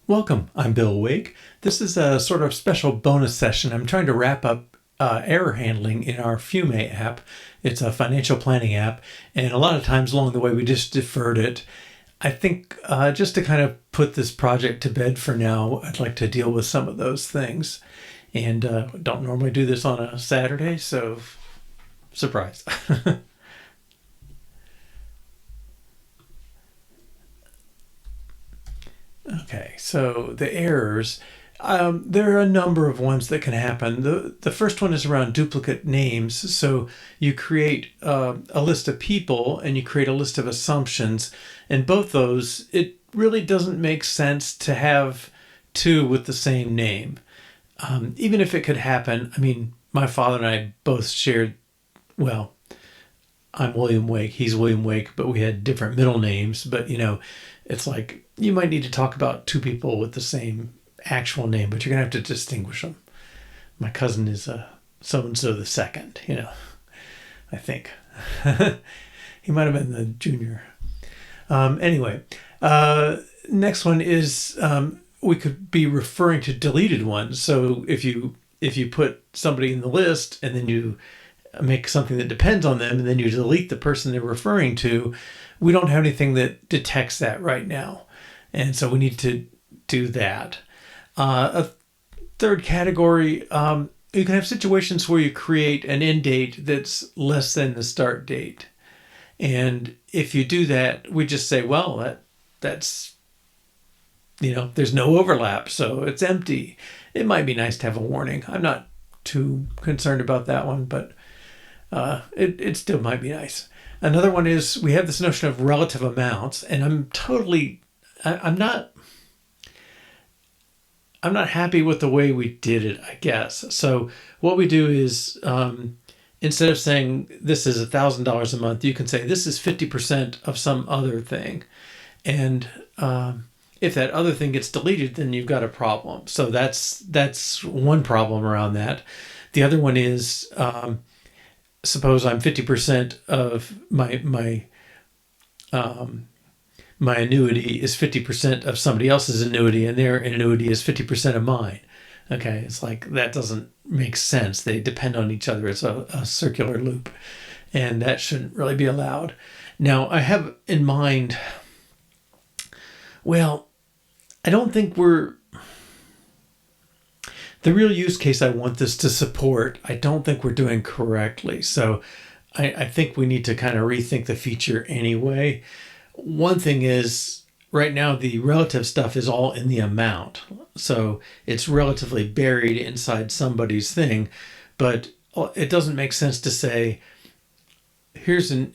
Welcome, I'm Bill Wake. This is a sort of special bonus session. I'm trying to wrap up error handling in our Fiume app. It's a financial planning app, and a lot of times along the way we just deferred it. I think just to kind of put this project to bed for now, I'd like to deal with some of those things. And don't normally do this on a Saturday, so surprise. Okay, so the errors, there are a number of ones that can happen. The first one is around duplicate names. So you create a list of people and you create a list of assumptions. And both those, it really doesn't make sense to have two with the same name. Even if it could happen, I mean, my father and I both shared, well, I'm William Wake, he's William Wake, but we had different middle names. But, it's like you might need to talk about two people with the same actual name, but you're going to have to distinguish them. My cousin is so-and-so the second, I think. He might have been the junior. Anyway, next one is we could be referring to deleted ones. So if you put somebody in the list and then you make something that depends on them and then you delete the person they're referring to, we don't have anything that detects that right now. And so we need to do that. A third category, you can have situations where you create an end date that's less than the start date. And if you do that, we just say, well, that's there's no overlap, so it's empty. It might be nice to have a warning. I'm not too concerned about that one, but it still might be nice. Another one is we have this notion of relative amounts, and I'm not happy with the way we did it, I guess. So what we do is instead of saying this is $1,000 a month, you can say this is 50% of some other thing. And if that other thing gets deleted, then you've got a problem. So that's one problem around that. The other one is suppose I'm 50% of my annuity is 50% of somebody else's annuity, and their annuity is 50% of mine. Okay, it's like that doesn't make sense. They depend on each other. It's a circular loop, and that shouldn't really be allowed. Now, I have in mind, well, I don't think the real use case I want this to support, I don't think we're doing correctly. So I think we need to kind of rethink the feature anyway. One thing is right now the relative stuff is all in the amount. So it's relatively buried inside somebody's thing, but it doesn't make sense to say, here's an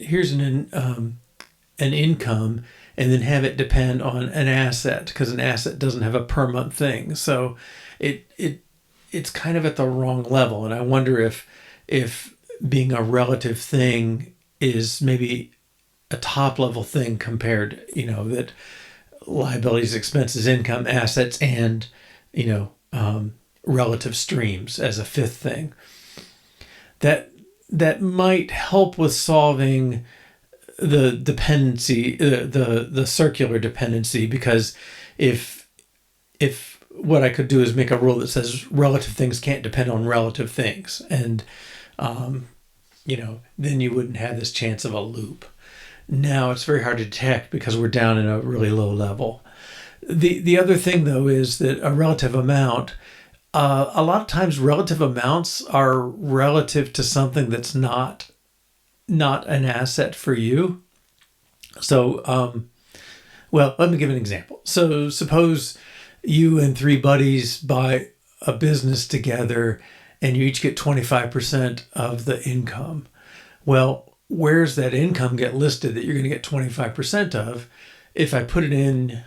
income and then have it depend on an asset, because an asset doesn't have a per month thing. So it's kind of at the wrong level. And I wonder if being a relative thing is maybe a top level thing compared, that liabilities, expenses, income, assets, and, relative streams as a fifth thing. That might help with solving the dependency, the circular dependency, because if what I could do is make a rule that says relative things can't depend on relative things, and then you wouldn't have this chance of a loop. Now it's very hard to detect because we're down in a really low level. The other thing though is that a relative amount, a lot of times relative amounts are relative to something that's not an asset for you. So, well, let me give an example. So suppose you and three buddies buy a business together and you each get 25% of the income. Well, where's that income get listed that you're going to get 25% of? If I put it in,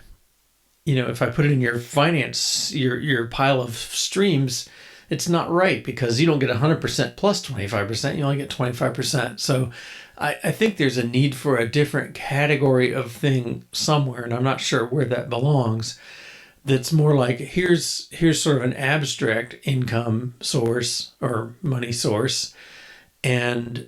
your finance, your pile of streams, it's not right because you don't get 100% plus 25%. You only get 25%. So I think there's a need for a different category of thing somewhere, and I'm not sure where that belongs. That's more like here's sort of an abstract income source or money source, and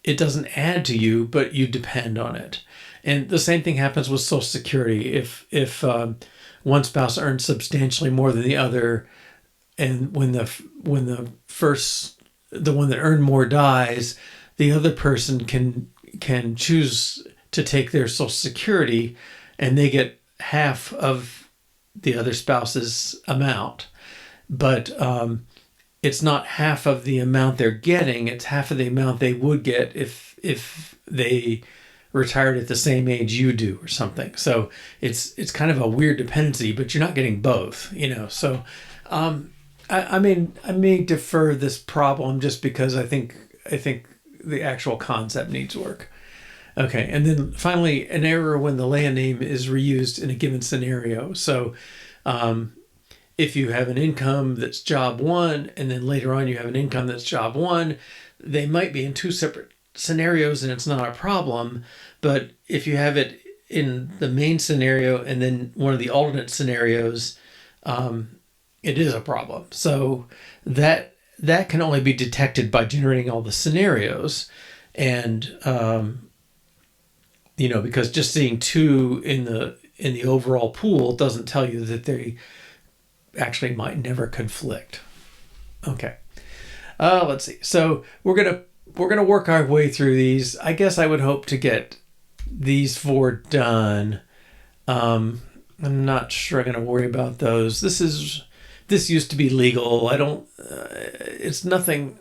it doesn't add to you, but you depend on it. And the same thing happens with Social Security. If one spouse earns substantially more than the other, and when the one that earned more dies, the other person can choose to take their Social Security, and they get half of the other spouse's amount. But it's not half of the amount they're getting; it's half of the amount they would get if they retired at the same age you do or something. So it's kind of a weird dependency, but you're not getting both, So I mean, I may defer this problem just because I think the actual concept needs work. Okay, and then finally, an error when the land name is reused in a given scenario. So if you have an income that's job one, and then later on you have an income that's job one, they might be in two separate scenarios and it's not a problem. But if you have it in the main scenario and then one of the alternate scenarios, it is a problem. So that can only be detected by generating all the scenarios. And, because just seeing two in the overall pool doesn't tell you that they actually might never conflict. Okay. Let's see. So we're gonna work our way through these. I guess I would hope to get these 4 done. I'm not sure I'm gonna worry about those. This used to be legal. I don't. It's nothing.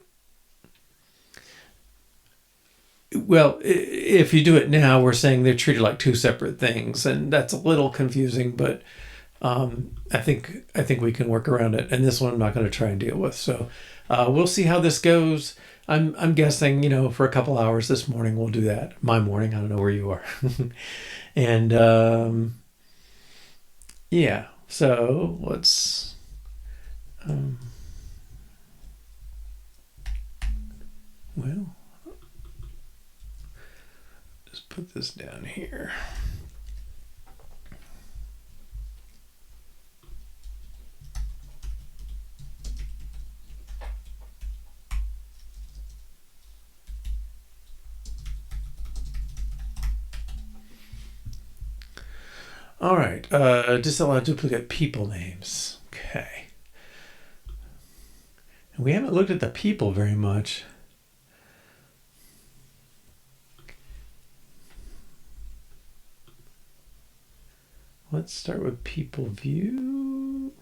Well, if you do it now, we're saying they're treated like 2 separate things, and that's a little confusing. But I think we can work around it. And this one I'm not going to try and deal with. So we'll see how this goes. I'm guessing, for a couple hours this morning we'll do that. My morning, I don't know where you are. And yeah, so let's well, just put this down here. All right, disallow duplicate people names. Okay. And we haven't looked at the people very much. Let's start with people view.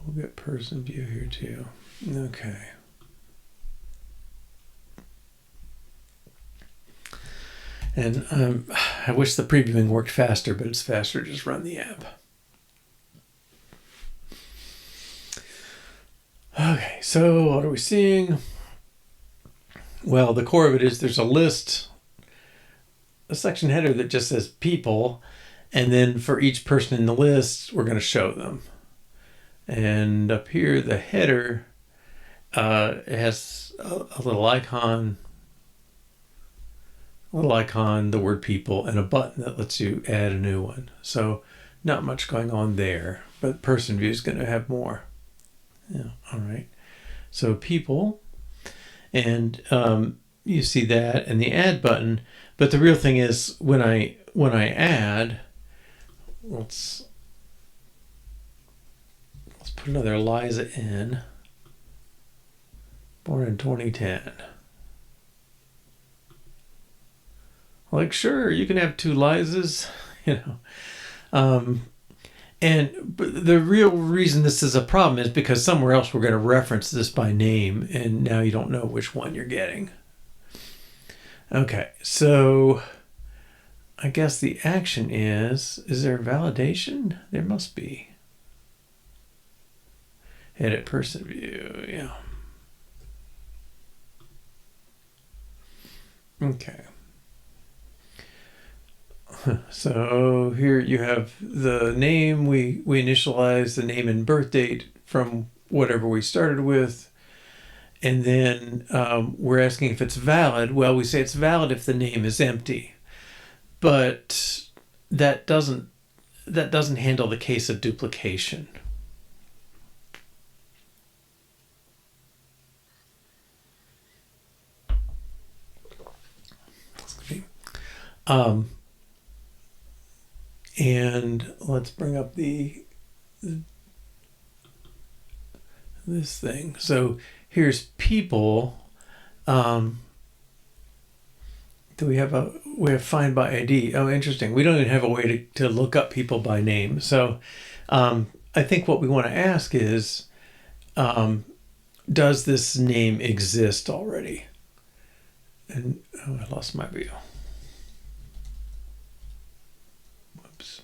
We'll get person view here too. Okay. And I wish the previewing worked faster, but it's faster to just run the app. Okay, so what are we seeing? Well, the core of it is there's a list, a section header that just says people, and then for each person in the list, we're going to show them. And up here, the header, it has a little icon, the word people, and a button that lets you add a new one. So not much going on there, but person view is going to have more. Yeah, all right. So people, and you see that and the add button, but the real thing is when I add, let's put another Liza in, born in 2010. Like, sure, you can have 2 Lizas, And the real reason this is a problem is because somewhere else we're going to reference this by name, and now you don't know which one you're getting. Okay, so I guess the action is there a validation? There must be. Edit person view, yeah. Okay. So here you have the name. We initialize the name and birth date from whatever we started with. And then we're asking if it's valid. Well, we say it's valid if the name is empty. But that doesn't handle the case of duplication. And let's bring up this thing. So here's people. Do we have find by ID? Oh, interesting. We don't even have a way to look up people by name. So I think what we want to ask is, does this name exist already? And I lost my view. Whoops.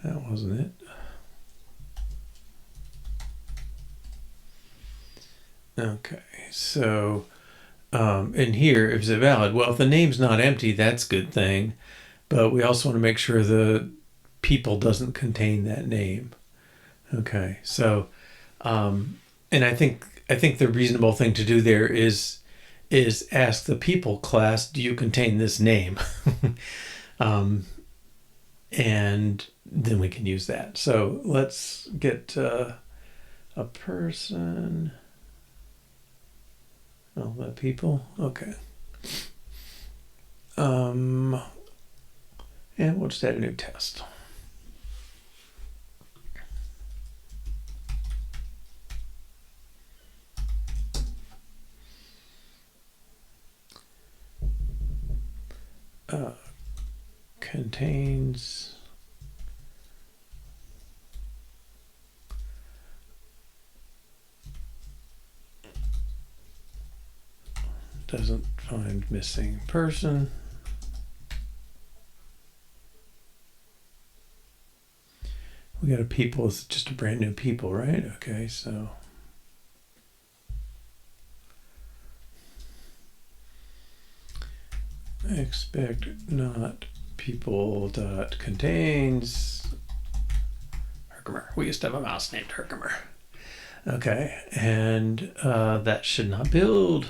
That wasn't it. Okay, so in here, is it valid? Well, if the name's not empty, that's a good thing. But we also want to make sure the people doesn't contain that name. Okay, so and I think the reasonable thing to do there is ask the people class, do you contain this name? And then we can use that. So let's get a person. Oh, the people. Okay. And we'll just add a new test. Contains doesn't find missing person. We got a people, it's just a brand new people, right? Okay, so expect not people dot contains Herkimer. We used to have a mouse named Herkimer. Okay, and that should not build.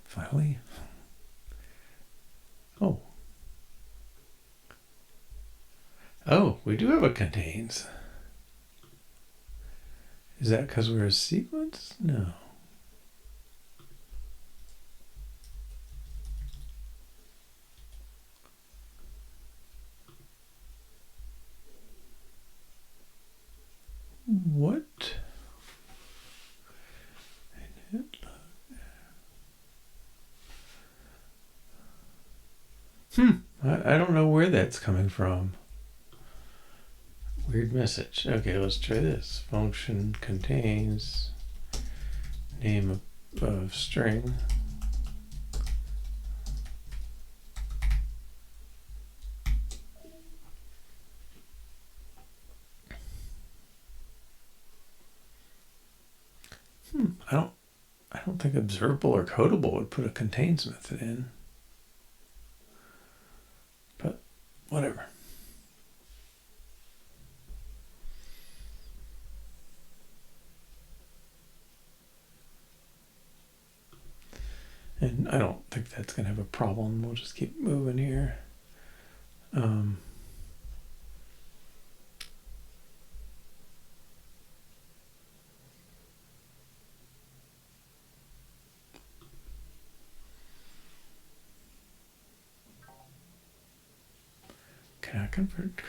Finally. Oh, we do have a contains. Is that because we're a sequence? No. What? I don't know where that's coming from. Weird message. Okay, let's try this. Function contains name of string. I don't think observable or codable would put a contains method in. But whatever. And I don't think that's going to have a problem. We'll just keep moving here. Can I convert?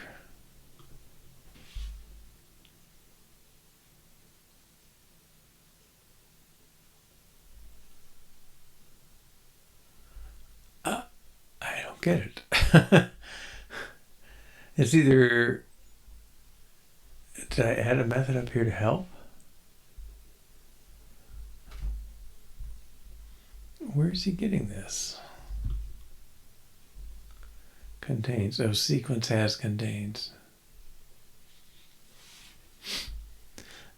I don't get it. It's either, did I add a method up here to help? Where is he getting this? Contains. Oh, sequence has contains.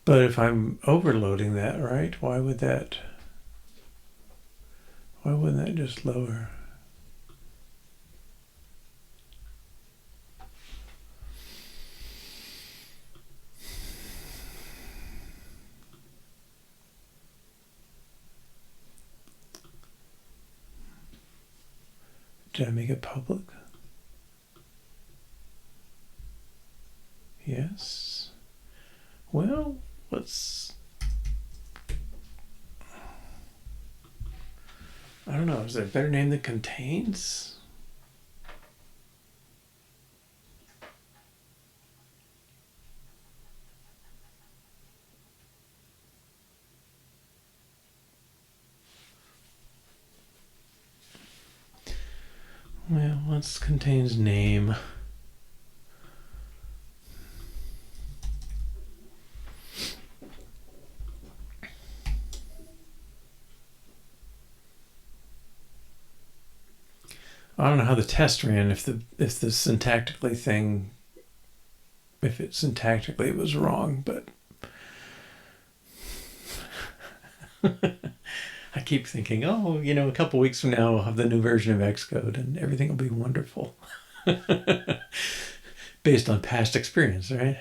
But if I'm overloading that, right? Why wouldn't that just lower? Did I make it public? Yes. Well, let's... I don't know. Is there a better name than contains? Well, let's contains name. I don't know how the test ran, if the syntactically thing, if it syntactically was wrong, but I keep thinking, oh, you know, a couple weeks from now we'll have the new version of Xcode and everything will be wonderful. Based on past experience, right?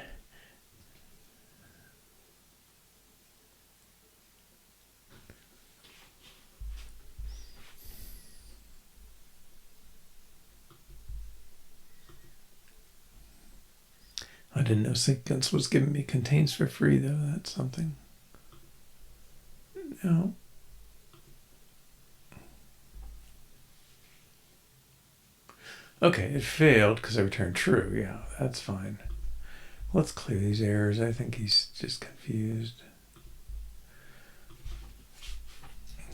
I didn't know Sequence was giving me contains for free, though. That's something. No. Okay, it failed because I returned true. Yeah, that's fine. Let's clear these errors. I think he's just confused.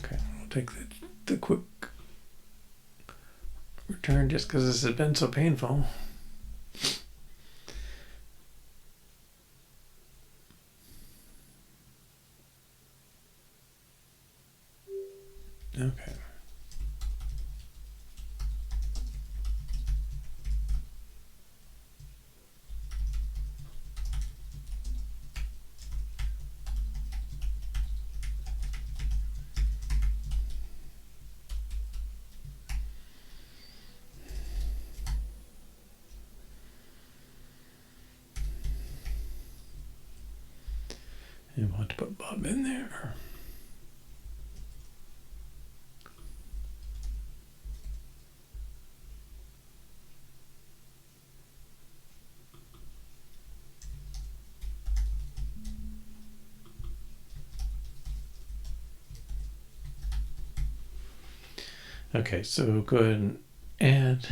Okay, we'll take the quick return just because this has been so painful. Okay. And want to put Bob in there. Okay, so go ahead and add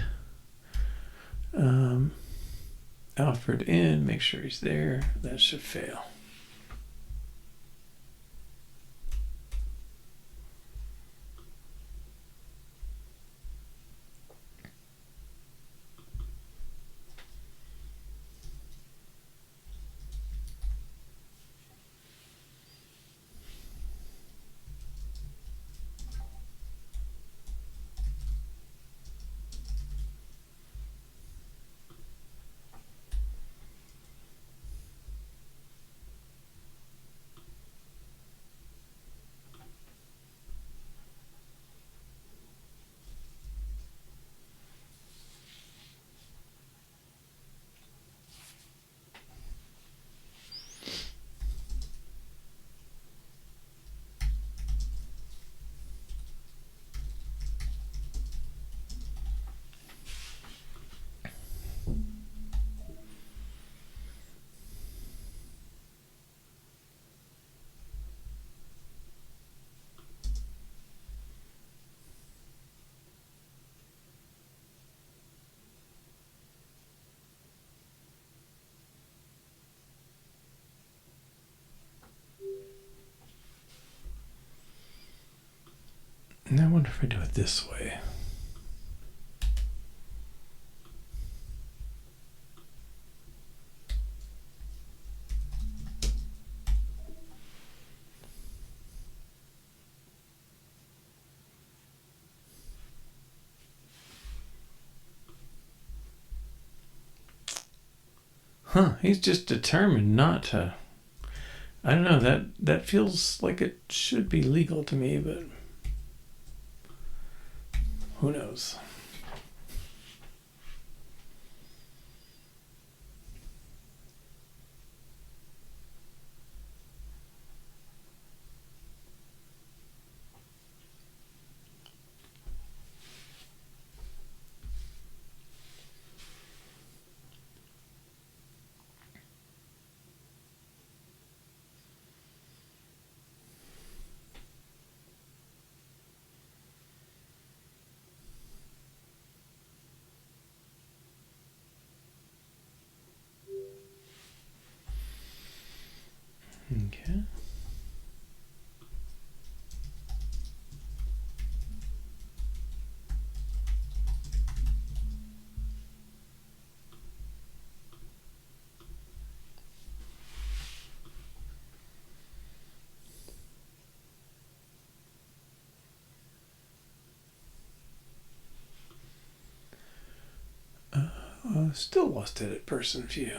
Alfred in, make sure he's there. That should fail. And I wonder if I do it this way. Huh, he's just determined not to I don't know, that feels like it should be legal to me, but who knows? Okay. Still lost edit person view.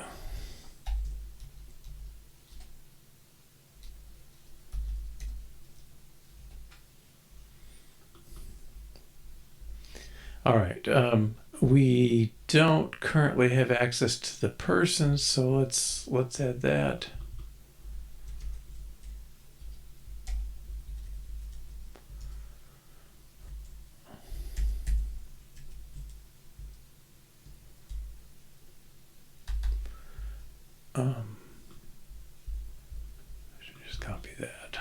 All right. We don't currently have access to the person, so let's add that. I should just copy that.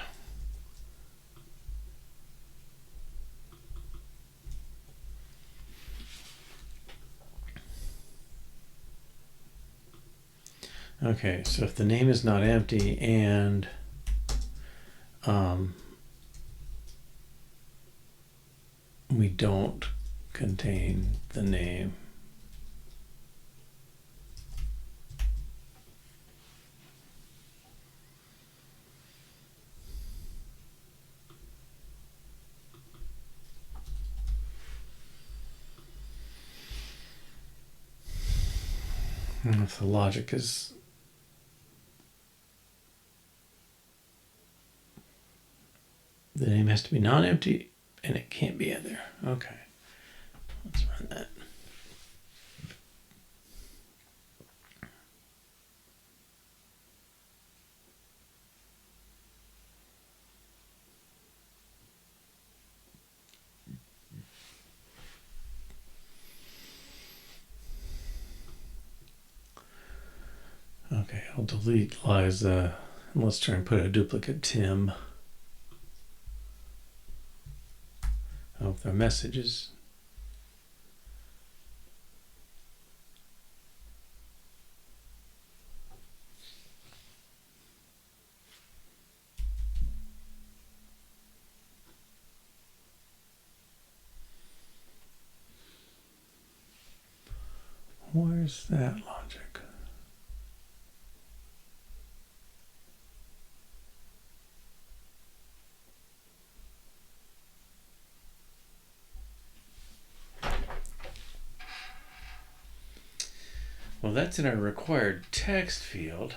Okay, so if the name is not empty and we don't contain the name, and if the logic is the name has to be non-empty and it can't be in there. Okay, let's run that. Okay, I'll delete Liza and let's try and put a duplicate Tim. Oh, the messages. Where's that logic? Well, that's in our required text field.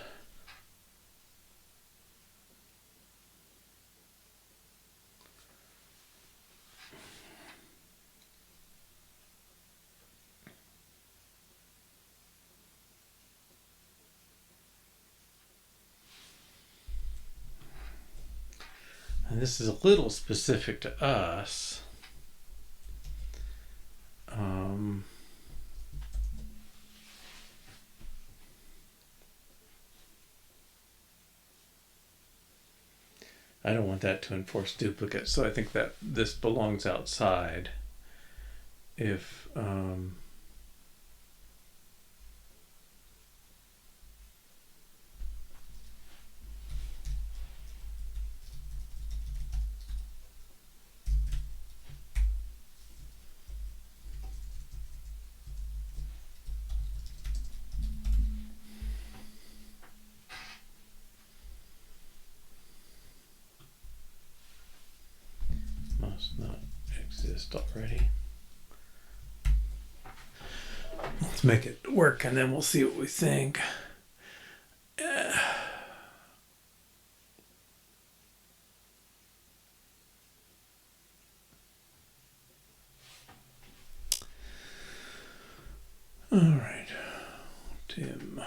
And this is a little specific to us. I don't want that to enforce duplicate, so I think that this belongs outside. If must not exist already. Let's make it work and then we'll see what we think. All right, dim.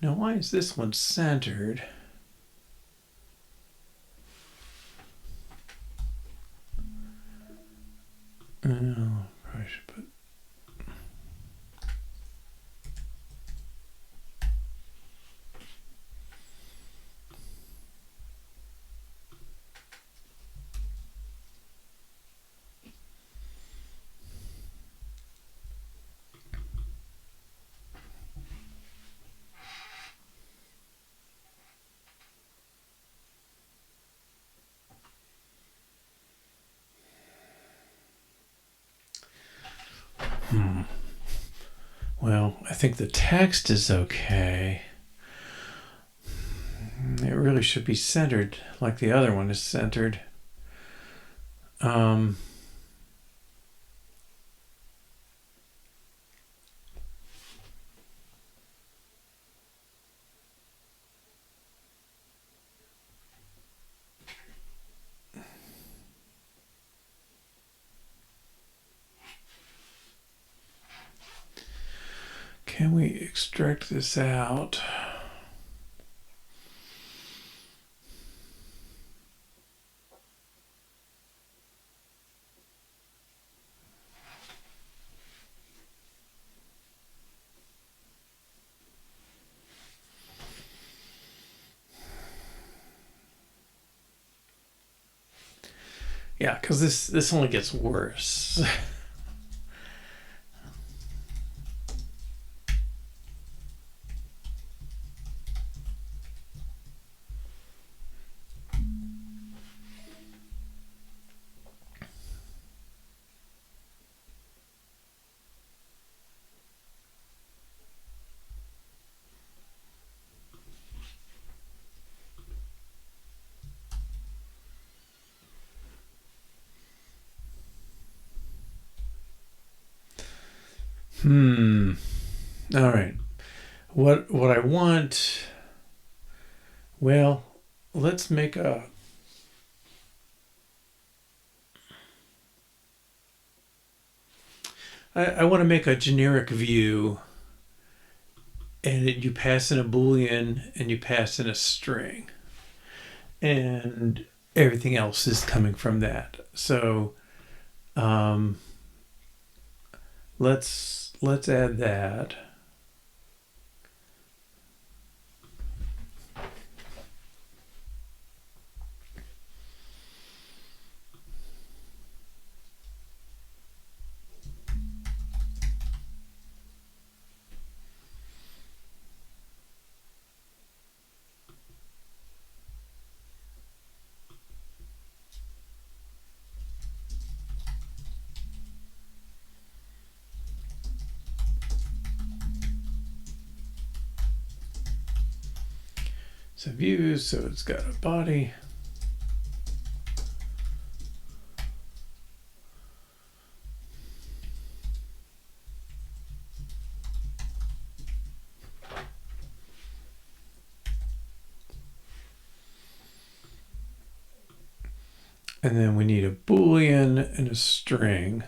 Now, why is this one centered? Oh, probably should put. Well, I think the text is okay. It really should be centered like the other one is centered. Can we extract this out? Yeah, because this only gets worse. All right. What I want, well, let's make a I want to make a generic view, and you pass in a boolean and you pass in a string, and everything else is coming from that. So let's add that. So views, so it's got a body. And then we need a boolean and a string.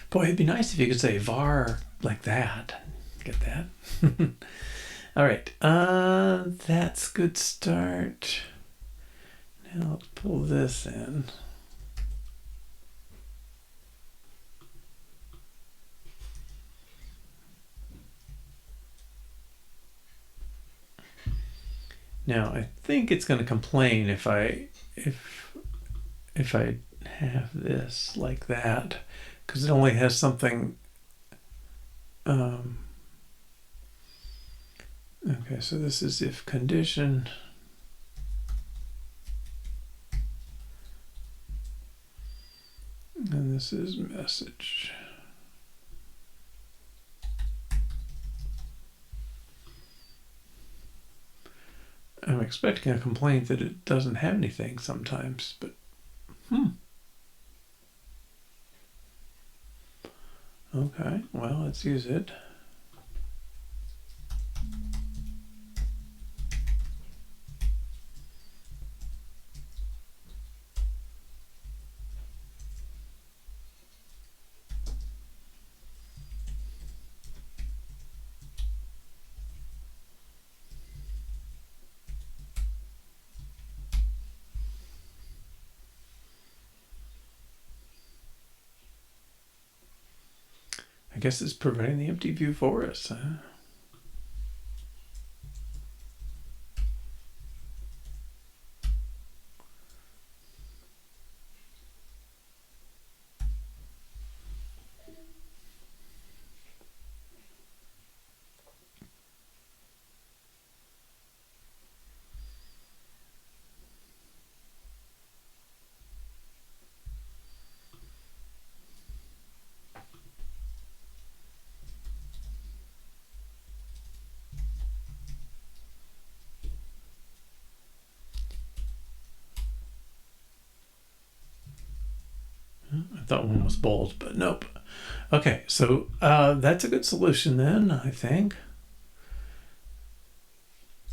Boy, it'd be nice if you could say var like that. Get that? All right. That's a good start. Now let's pull this in. Now I think it's going to complain if I have this like that, because it only has something. Okay, so this is if condition. And this is message. I'm expecting a complaint that it doesn't have anything sometimes, but okay, well, let's use it. I guess it's providing the empty view for us, huh? I thought one was bold, but nope. Okay, so that's a good solution then, I think.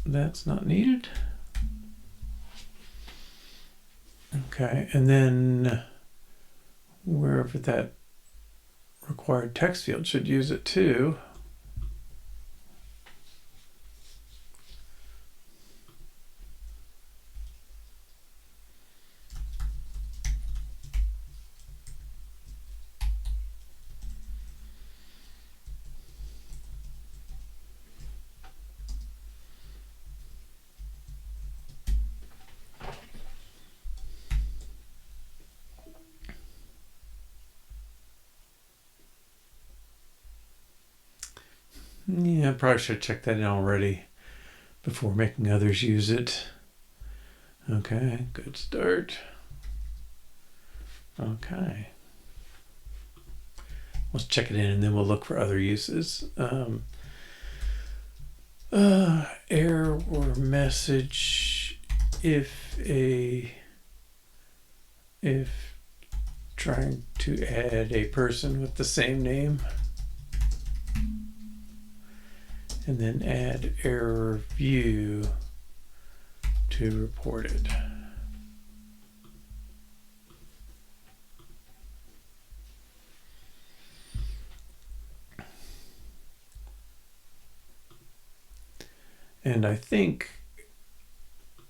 That's not needed. Okay, and then wherever that required text field should use it too. Yeah, I probably should check that in already before making others use it. Okay, good start. Okay. Let's check it in and then we'll look for other uses. Error or message if trying to add a person with the same name. And then add error view to report it. And I think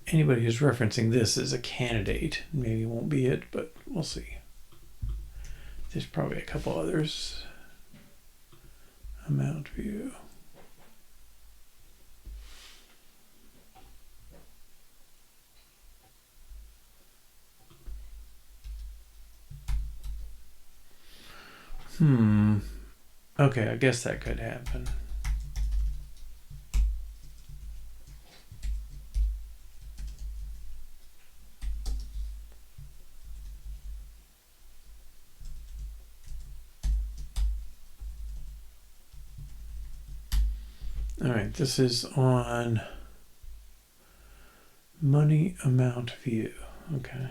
anybody who's referencing this is a candidate. Maybe it won't be it, but we'll see. There's probably a couple others. Amount view. Okay, I guess that could happen. All right, this is on money amount view. Okay.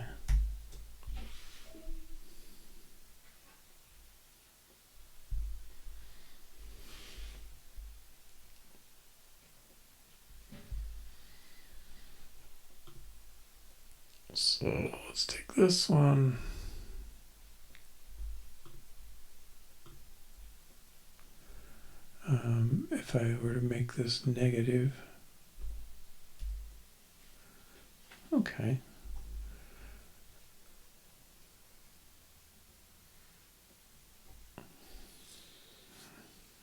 So let's take this one. If I were to make this negative, okay.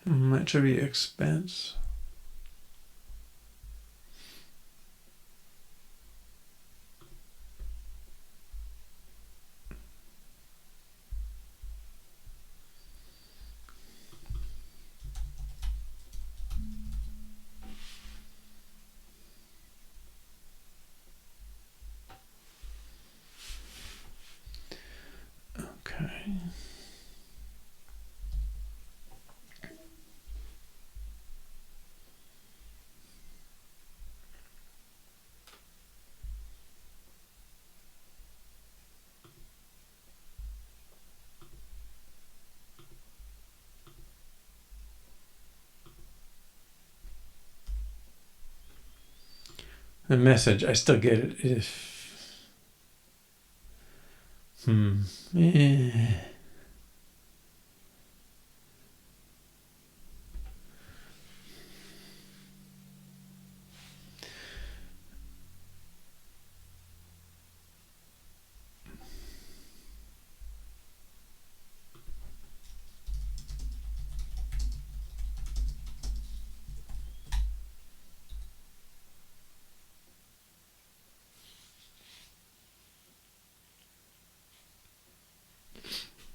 That should be expense. Okay. The message, I still get it. Eh.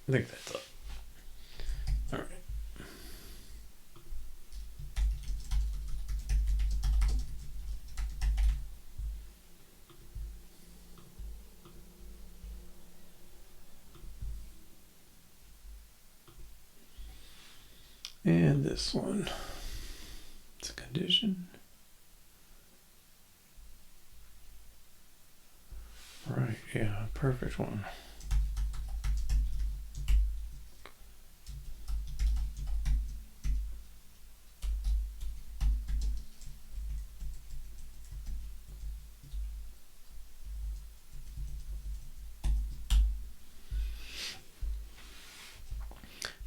I think that's it. All right. And this one, it's a condition. Right, yeah, perfect one.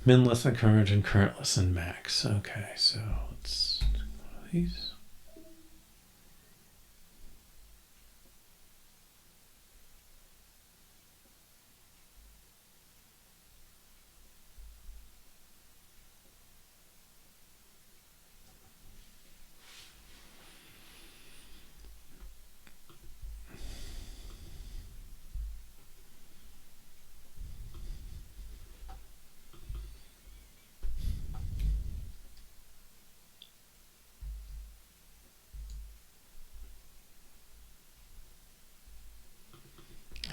Min less than current and current less than max. Okay, so let's do one of these.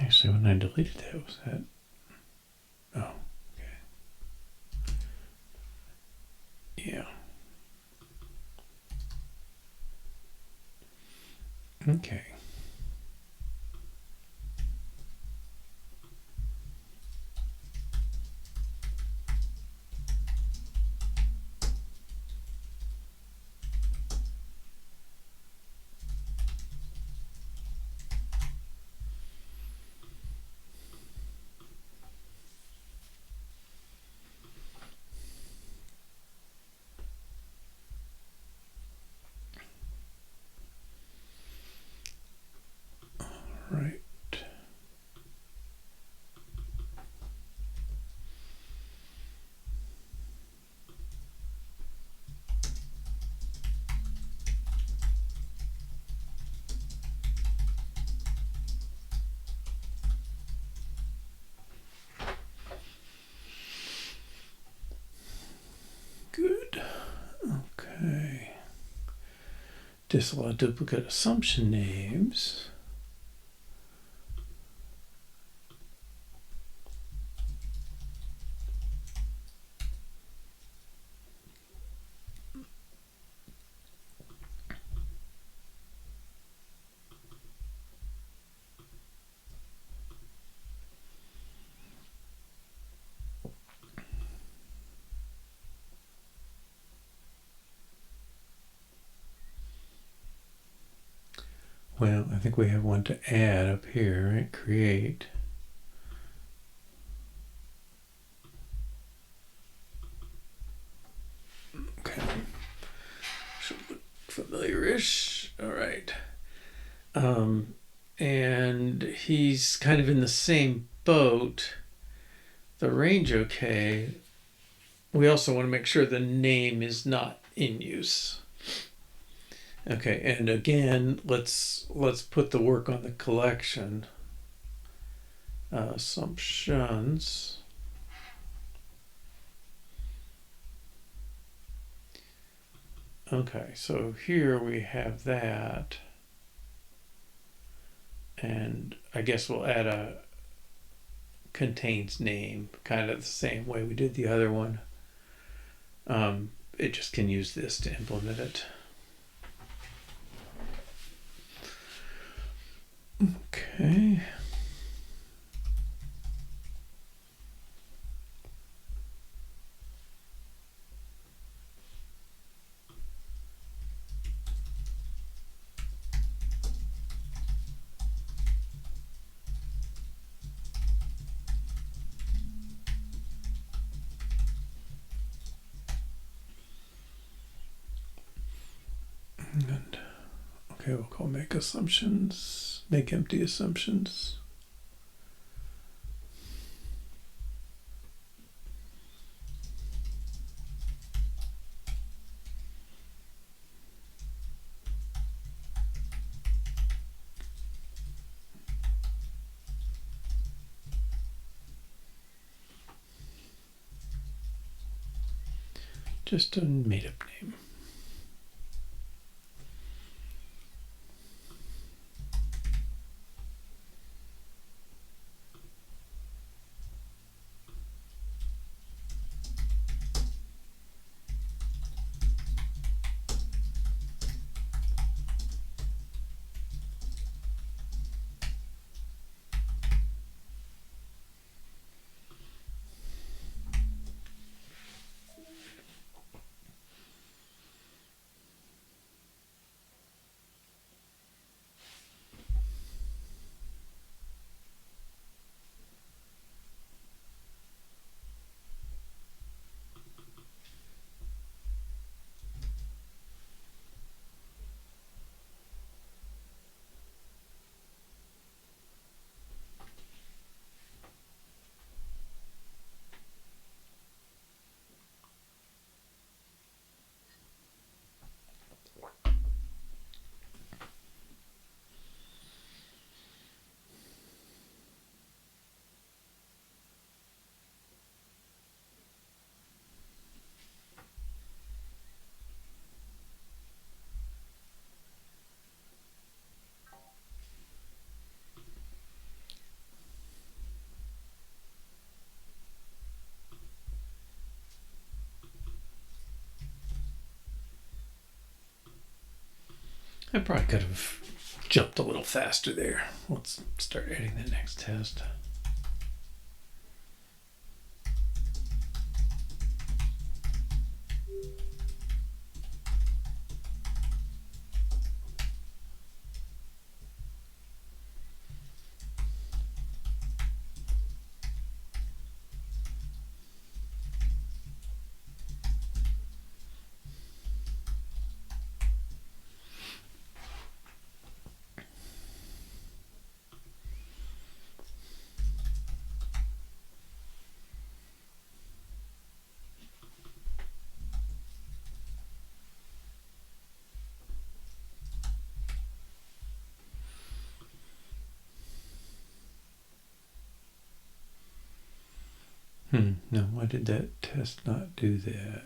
Actually, when I deleted that, was that? Oh, okay. Yeah. Okay. Right. Good. Okay. Disallow duplicate assumption names. Well, I think we have one to add up here, right? Create. Okay. Should look familiar-ish. All right. And he's kind of in the same boat. The range, okay. We also want to make sure the name is not in use. Okay, and again, let's put the work on the collection. Assumptions. Okay, so here we have that. And I guess we'll add a contains name, kind of the same way we did the other one. It just can use this to implement it. Okay. And okay, we'll call make assumptions, make empty assumptions. Just a made-up name. I probably could have jumped a little faster there. Let's start adding the next test. No, why did that test not do that?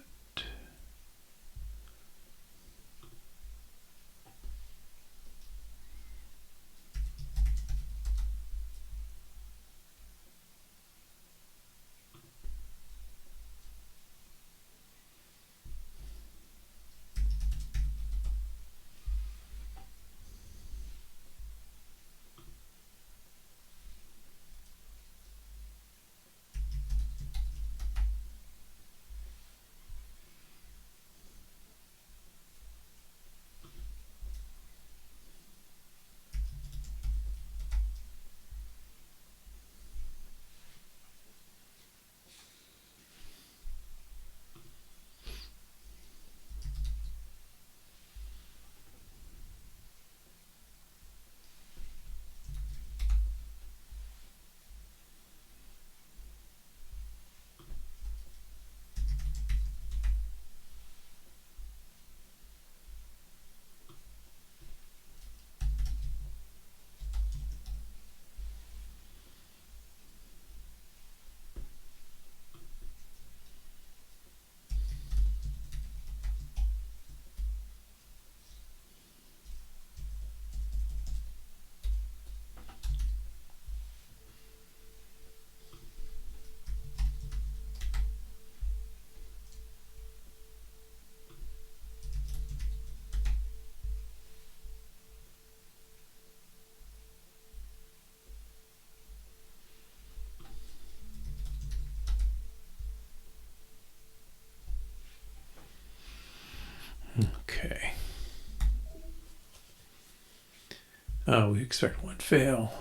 Okay. Oh, we expect one fail.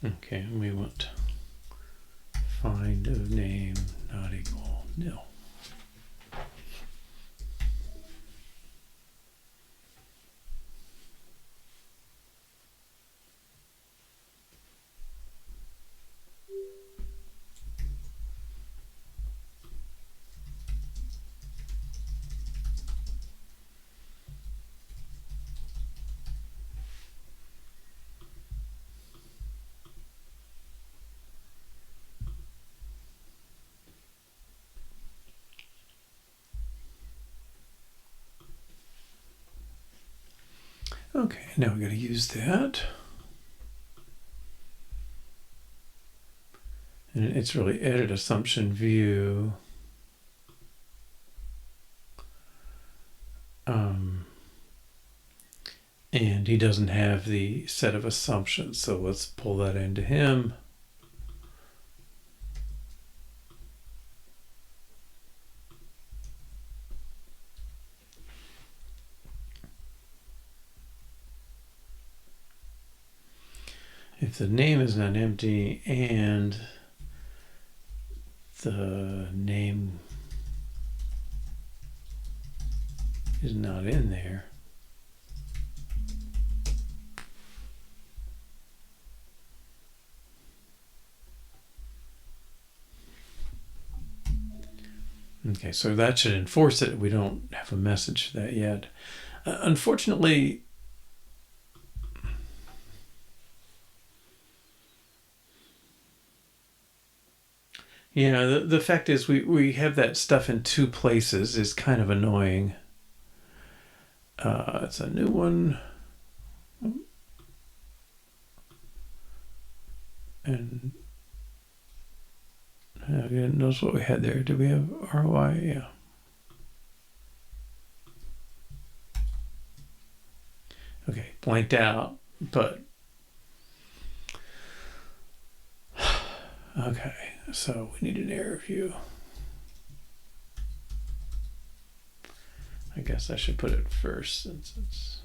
Okay, and we want find of name not equal nil. Okay, now we're going to use that. And it's really edit assumption view. And he doesn't have the set of assumptions, so let's pull that into him. If the name is not empty and the name is not in there, okay, so that should enforce it. We don't have a message for that yet. Unfortunately, yeah, the fact is we have that stuff in two places is kind of annoying. It's a new one. And I didn't notice what we had there. Did we have ROI? Yeah. Okay, blanked out, but okay, so we need an error view. I guess I should put it first since it's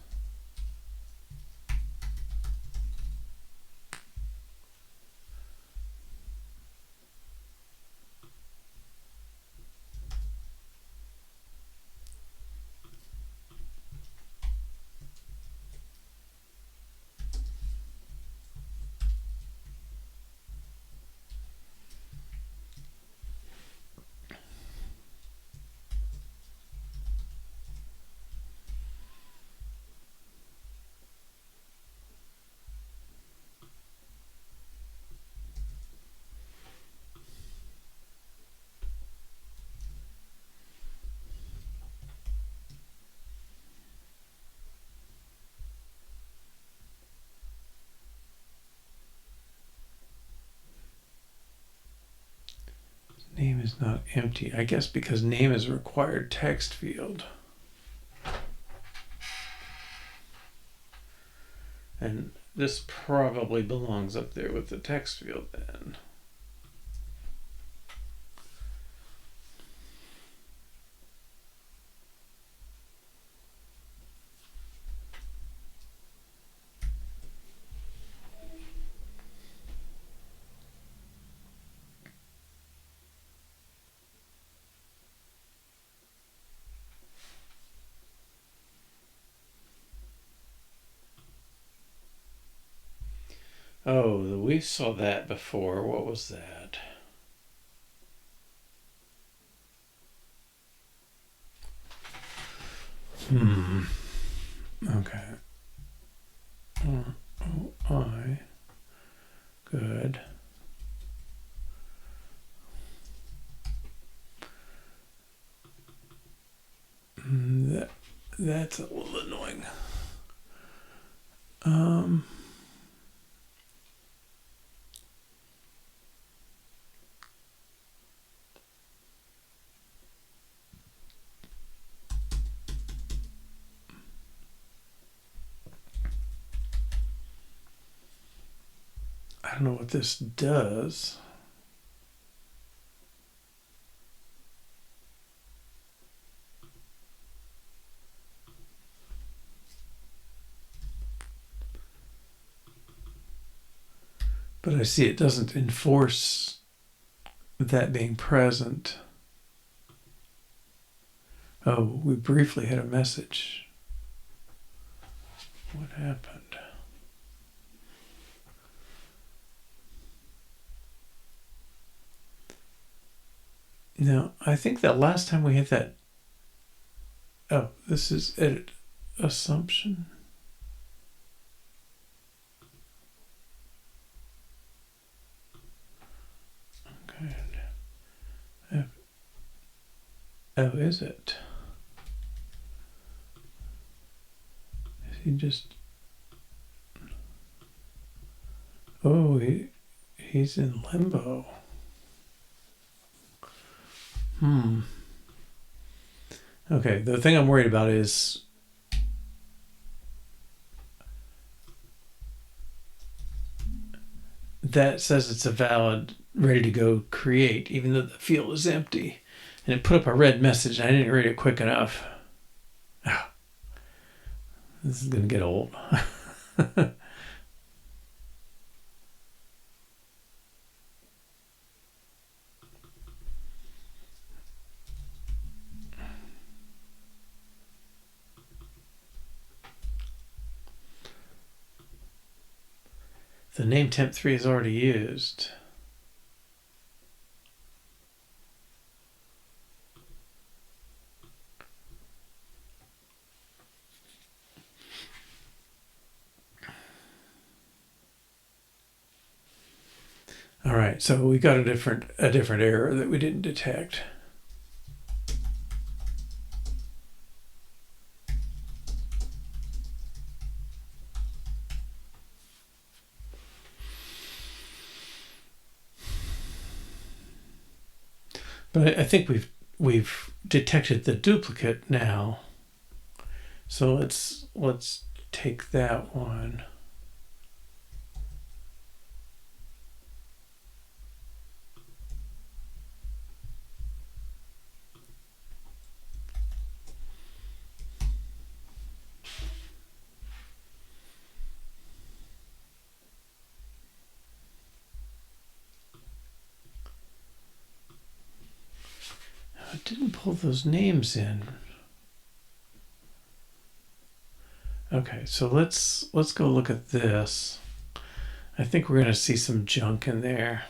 name is not empty. I guess because name is a required text field. And this probably belongs up there with the text field then. Oh, we saw that before. What was that? Okay. ROI. Good. That's a little annoying. don't know what this does. But I see it doesn't enforce that being present. Oh, we briefly had a message. What happened? Now, I think that last time we had that. Oh, this is edit assumption. Okay. Oh, is it? Is he just? Oh, he's in limbo. Okay, the thing I'm worried about is that says it's a valid, ready to go create, even though the field is empty. And it put up a red message, and I didn't read it quick enough. Oh, this is going to get old. The name temp3 is already used. All right, so we got a different error that we didn't detect. But I think we've detected the duplicate now. So let's take that one. I didn't pull those names in. Okay, so let's go look at this. I think we're going to see some junk in there.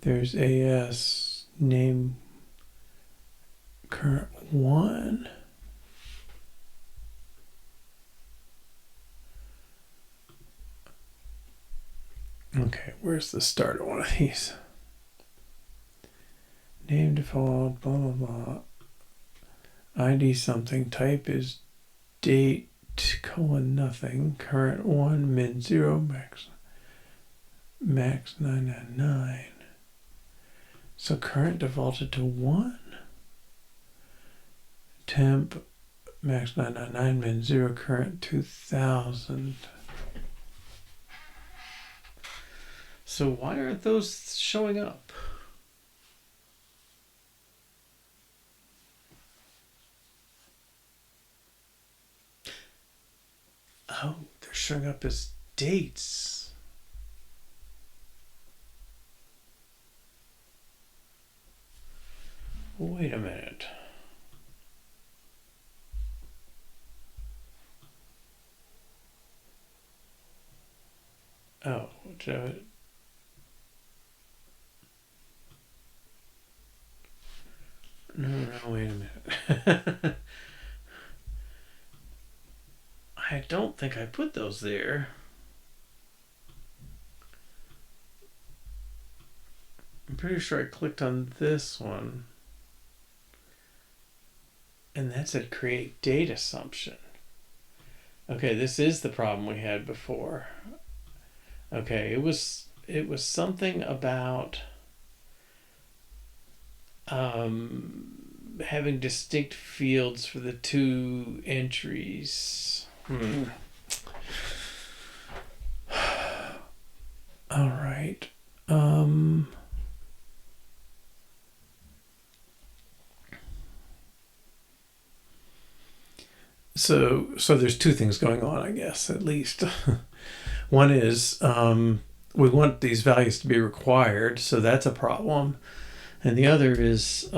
There's AS name current one. Okay, where's the start of one of these? Name default, blah, blah, blah. ID something, type is date, colon, nothing, current 1, min 0, max 999. So current defaulted to 1. Temp, max 999, min 0, current 2000. So why aren't those showing up? Oh, they're showing up as dates. Wait a minute. Oh, no, wait a minute. I don't think I put those there. I'm pretty sure I clicked on this one. And that said create date assumption. Okay, this is the problem we had before. Okay, it was something about having distinct fields for the two entries. All right. So there's two things going on, I guess, at least. One is we want these values to be required, so that's a problem. And the other is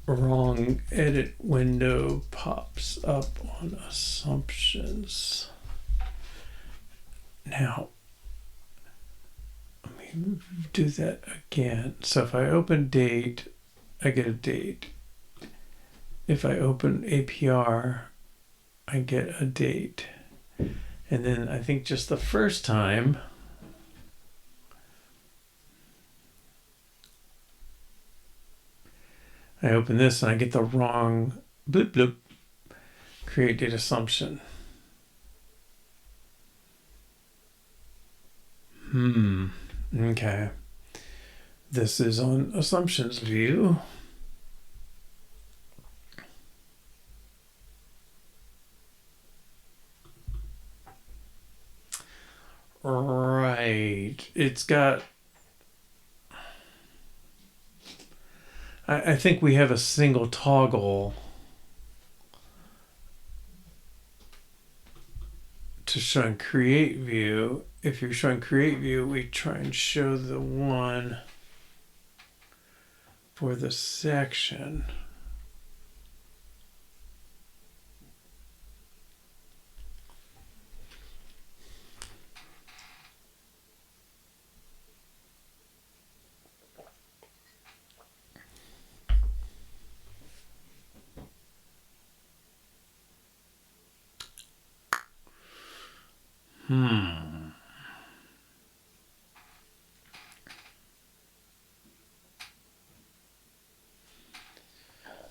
wrong edit window pops up on assumptions. Now, let me do that again. So if I open date, I get a date. If I open APR, I get a date. And then I think just the first time, I open this and I get the wrong bloop bloop, create date assumption. Okay. This is on assumptions view. Right. It's got, I think we have a single toggle to show in create view. If you're showing create view, we try and show the one for the section.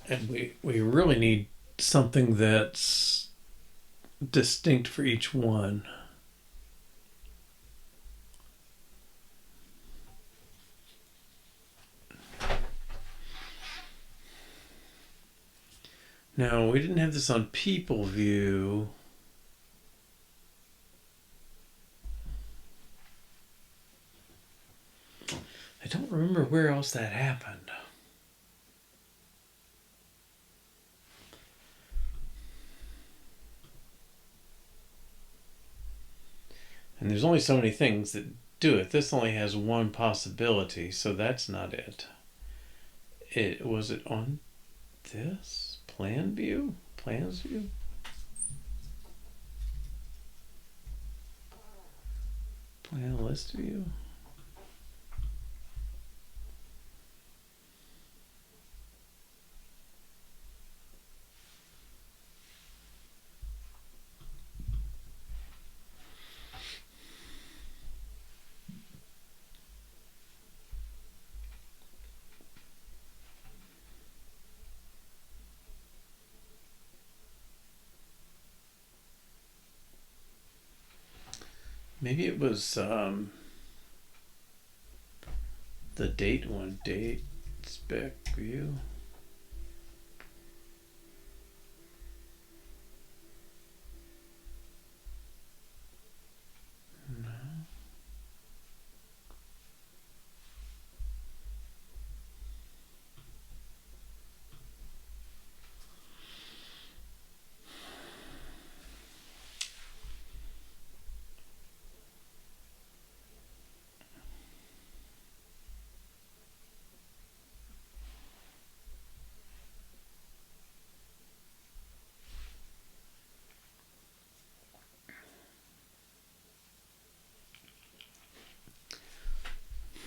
And we really need something that's distinct for each one. Now, we didn't have this on people view. I don't remember where else that happened. And there's only so many things that do it. This only has one possibility, so that's not it. Was it on this? Plan view? Plans view? Plan list view? Maybe it was the date one, date spec view.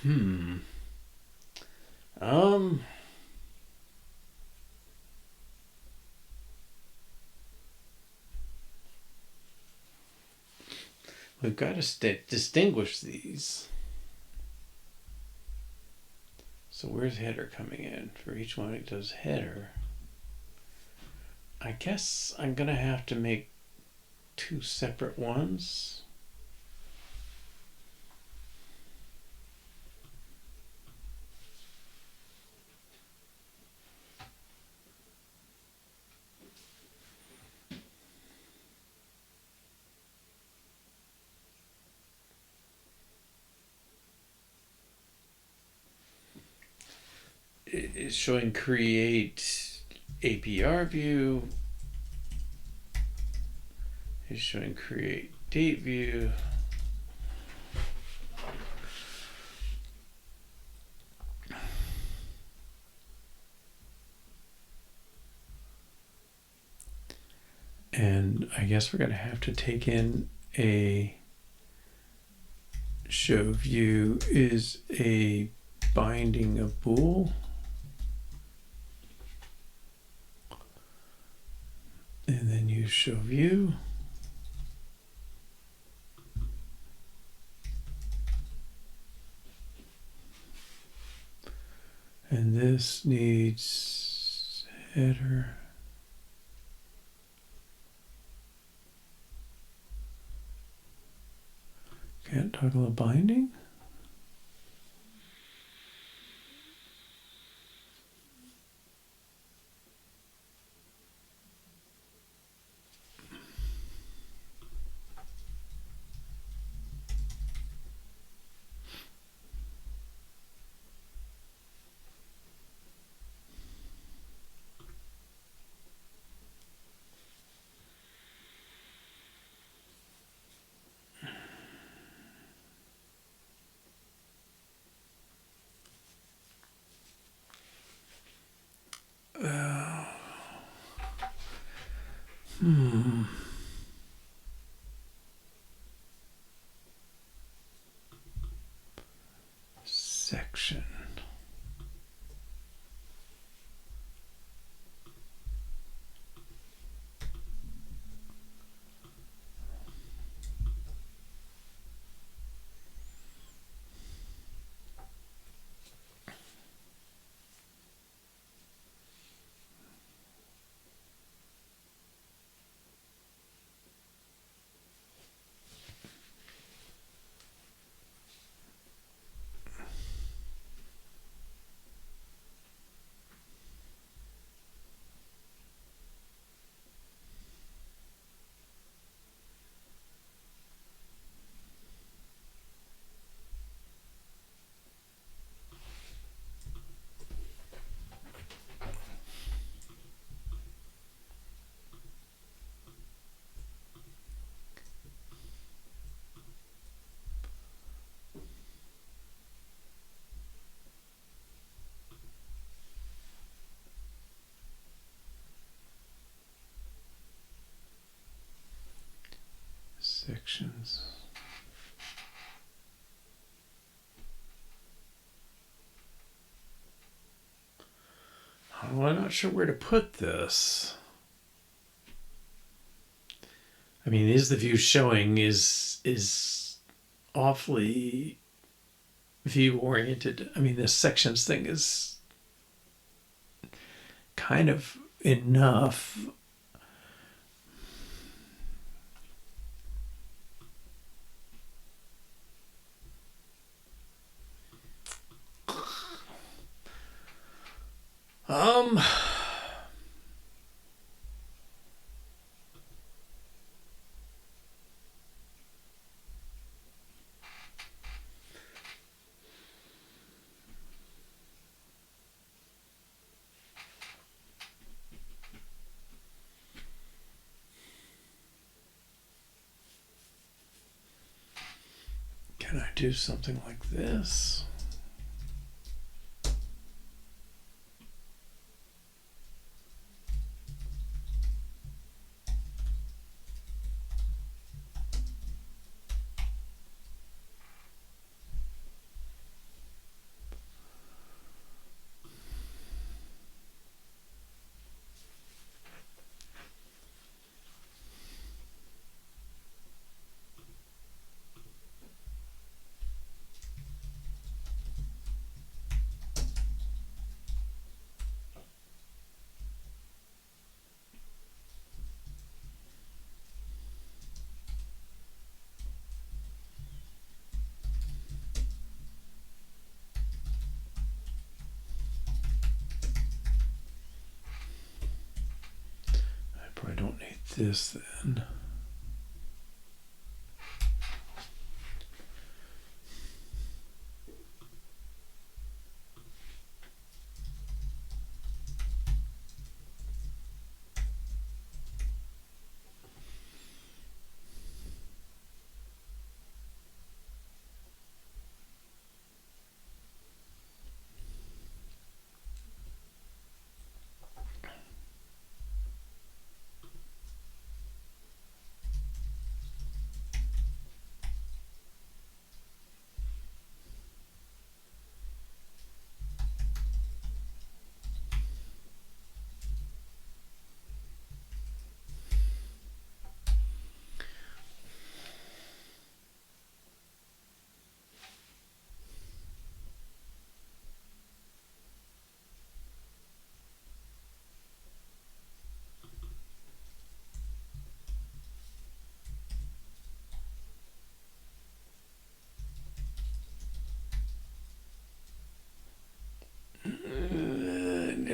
No. We've got to distinguish these. So where's header coming in? For each one it does header. I guess I'm gonna have to make two separate ones. is showing create APR view. Is showing create date view. And I guess we're going to have to take in a show view is a binding of bool. And then use show view. And this needs header. Can't toggle a binding? Section. Sections. Well, I'm not sure where to put this. I mean, is the view showing is awfully view oriented. I mean, this sections thing is kind of enough. Can I do something like this? I don't need this then.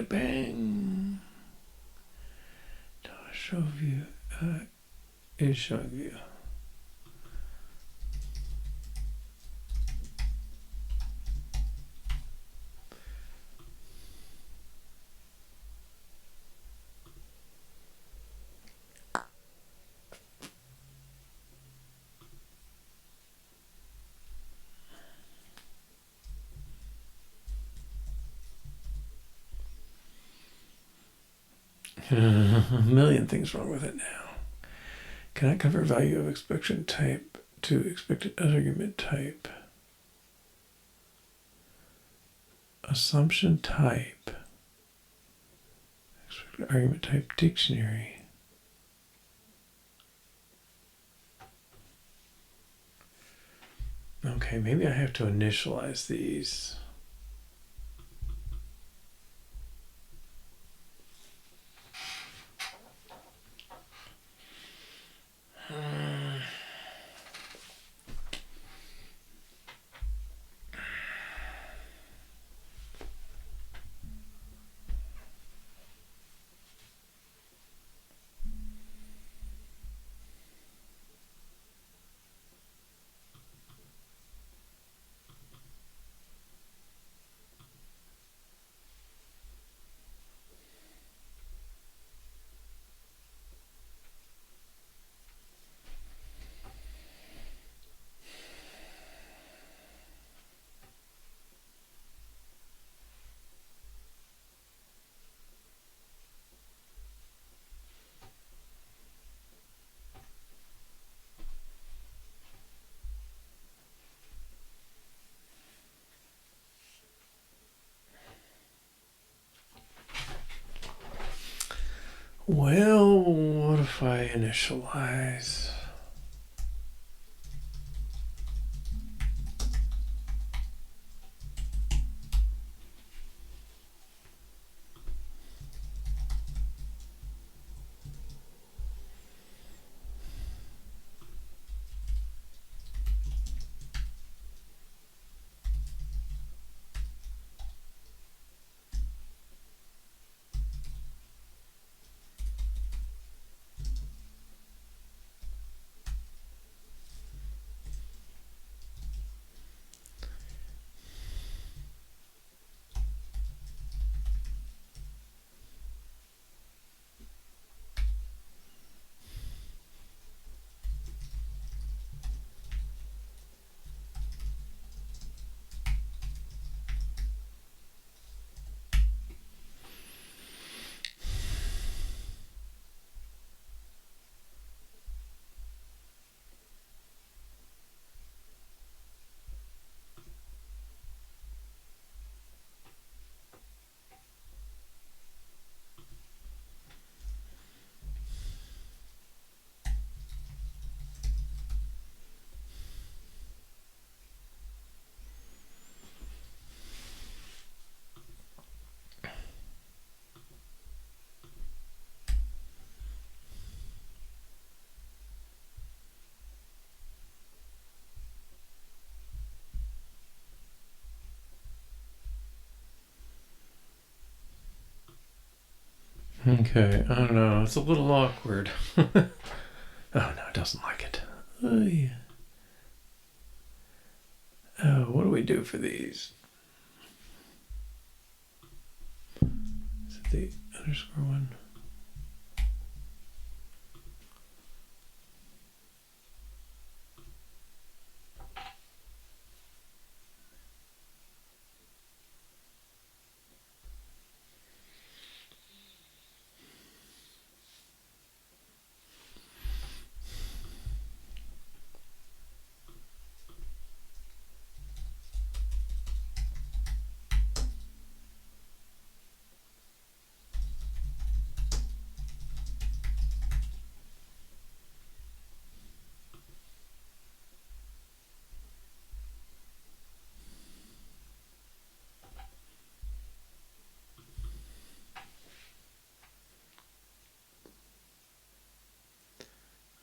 bang. Show view is showing view. A million things wrong with it now. Cannot convert value of expected type to expected argument type. Assumption type. Expected argument type dictionary. Okay, maybe I have to initialize these. Well, what if I initialize? Okay, I don't know. It's a little awkward. Oh, no, it doesn't like it. Oh, yeah. Oh, what do we do for these? Is it the underscore one?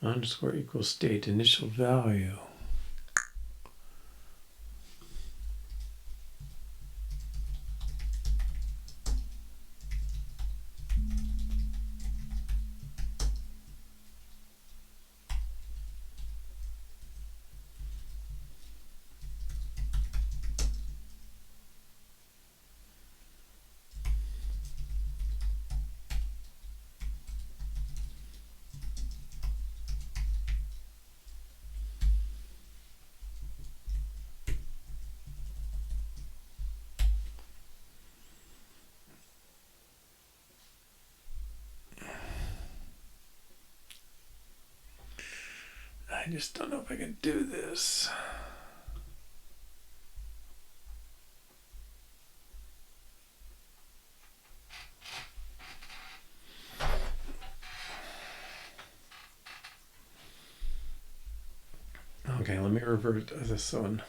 Underscore equals state initial value. just don't know if I can do this. Okay, let me revert to this one.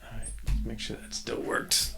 All right, make sure that still works.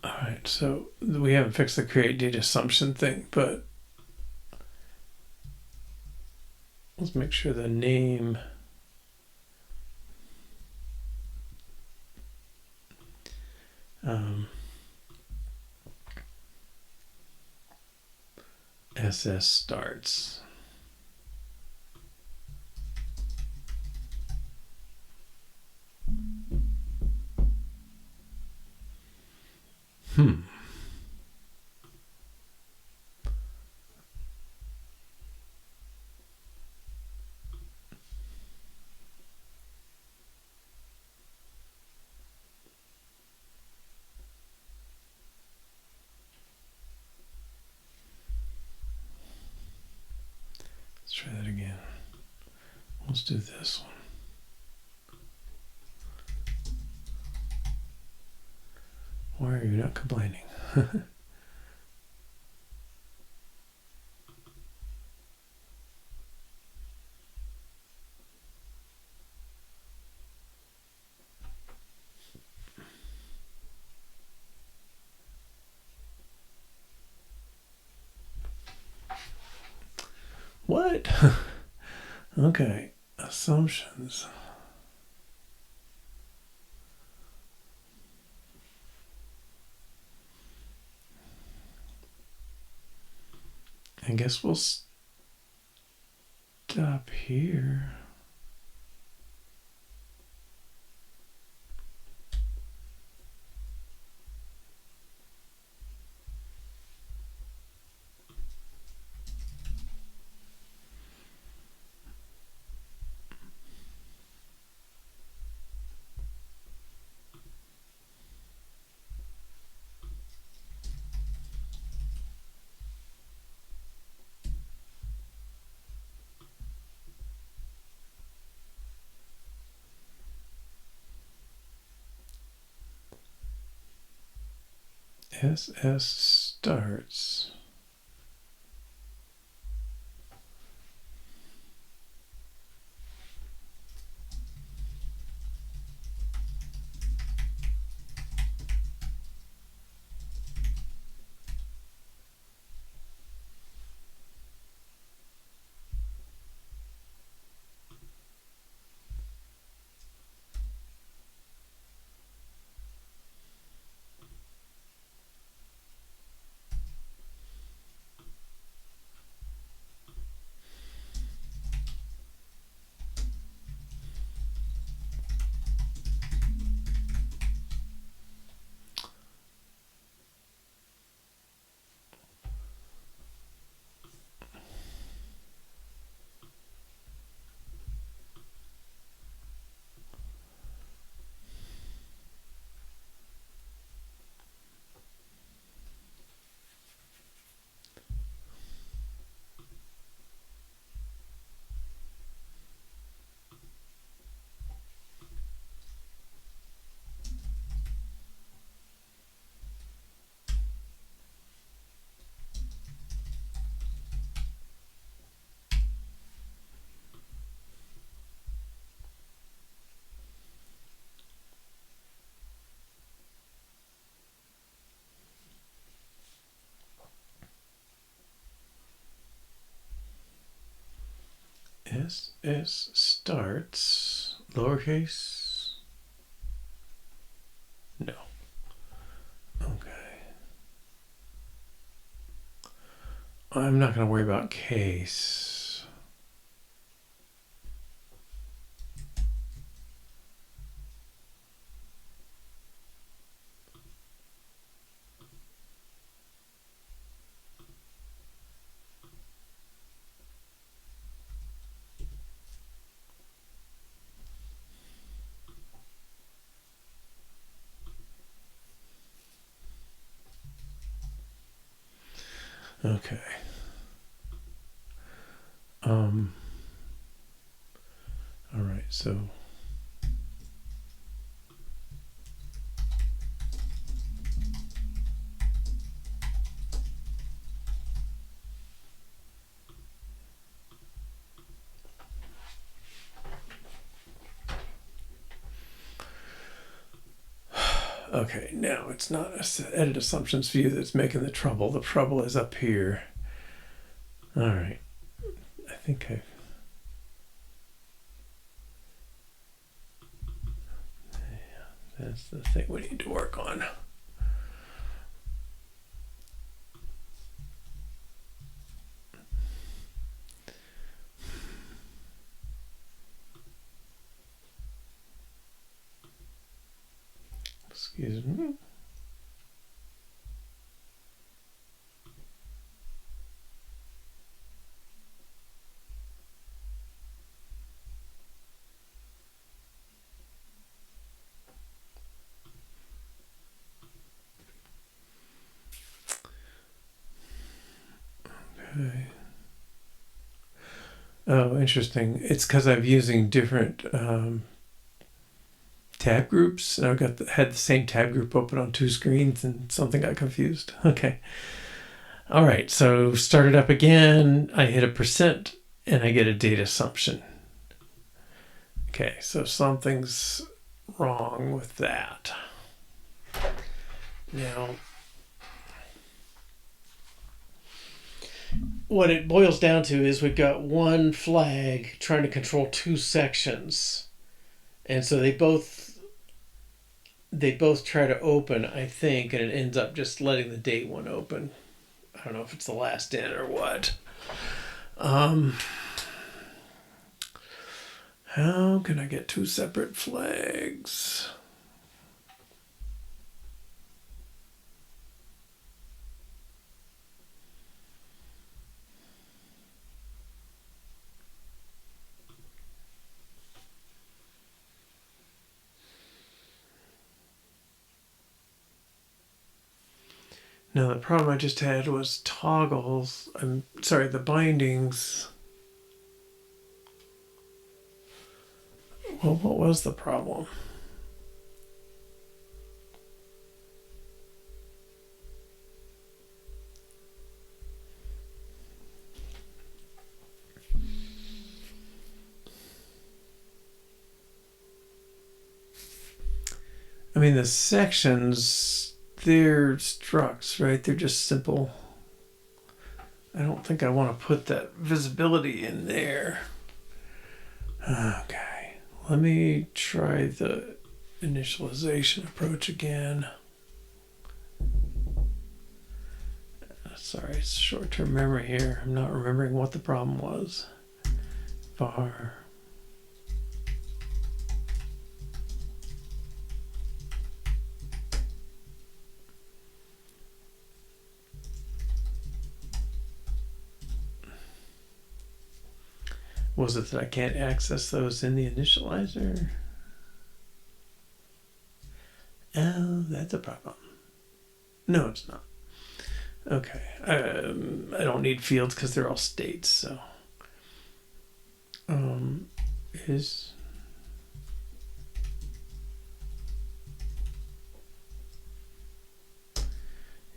All right, so we haven't fixed the create data assumption thing, but let's make sure the name SS starts. Let's try that again. Let's do this one. Why are you not complaining? What? Okay, assumptions. I guess we'll stop here. SS starts. This is starts lowercase. No. Okay. I'm not going to worry about case. Okay. All right, so okay, now it's not a edit assumptions view that's making the trouble. The trouble is up here. All right. I think I've that's the thing we need to work on. Excuse me. Okay. Oh, interesting. It's because I'm using different tab groups, and I've had the same tab group open on two screens, and something got confused. Okay. All right. So start it up again. I hit a %, and I get a data assumption. Okay. So something's wrong with that. Now, what it boils down to is we've got one flag trying to control two sections, and so they both try to open, I think, and it ends up just letting the date one open. I don't know if it's the last in or what. How can I get two separate flags? No, the problem I just had was toggles. I'm sorry, the bindings. Well, what was the problem? I mean, the sections, they're structs, right? They're just simple. I don't think I want to put that visibility in there. Okay, let me try the initialization approach again. Sorry, it's short-term memory here. I'm not remembering what the problem was. Var. Was it that I can't access those in the initializer? Oh, that's a problem. No, it's not. Okay. I don't need fields because they're all states, so. Is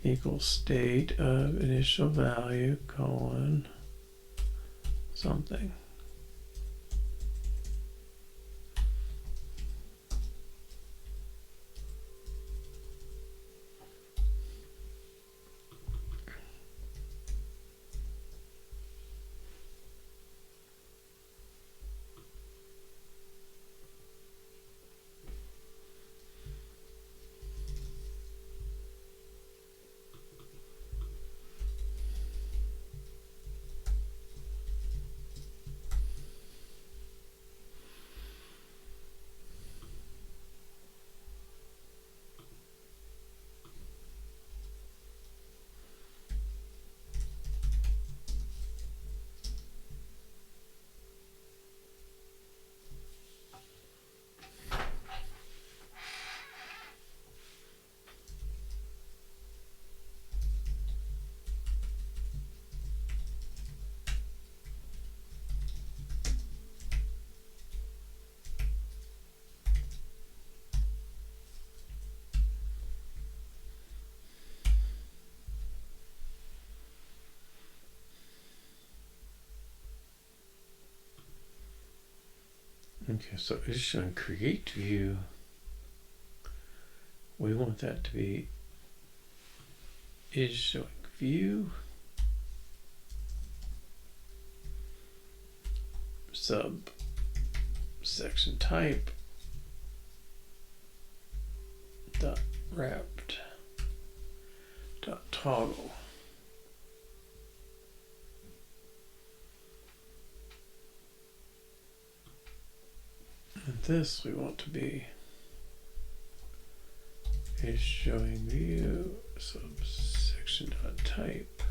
equals state of initial value colon something. Okay, so it's showing create view. We want that to be is showing view sub section type dot wrapped dot toggle. And this we want to be is showing view subsection dot type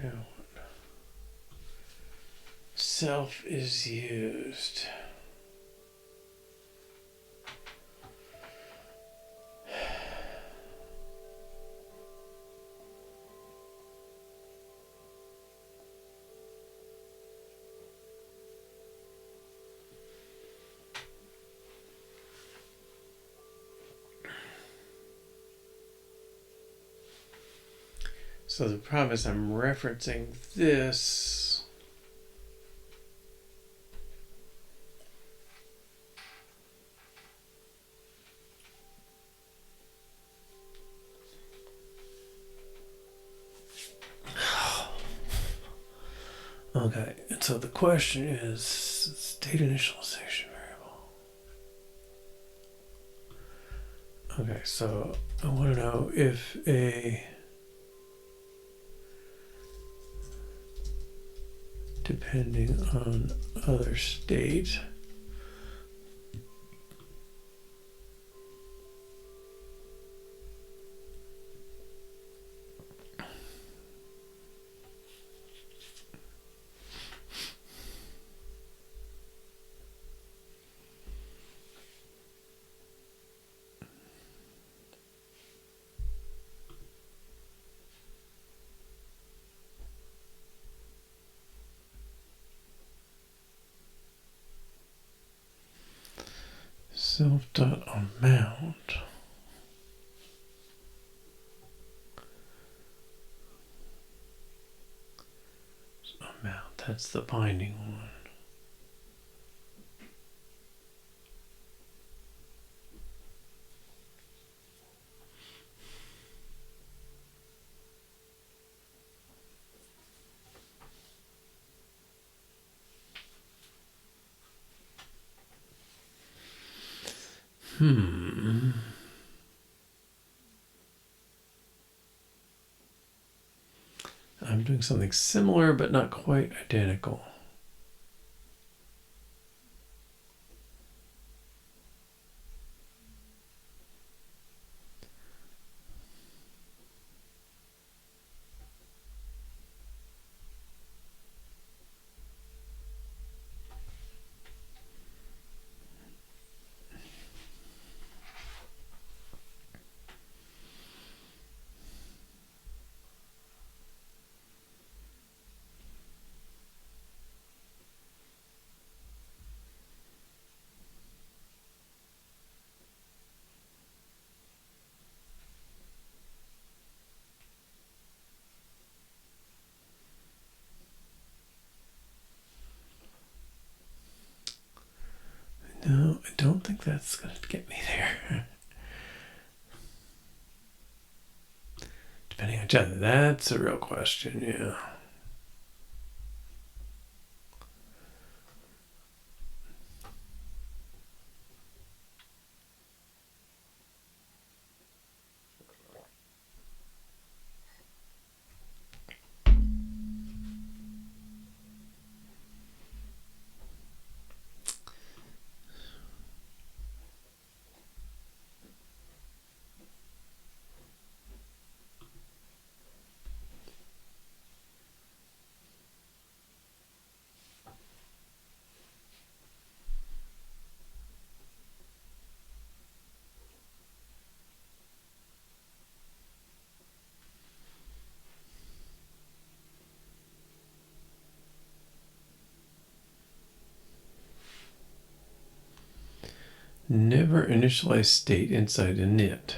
now self is used. So the problem is I'm referencing this. Okay, and so the question is state initialization variable. Okay, so I want to know if a depending on other state self.amount amount, that's the binding one. I'm doing something similar, but not quite identical. No, I don't think that's going to get me there. Depending on gender, that's a real question, yeah. Never initialize state inside init.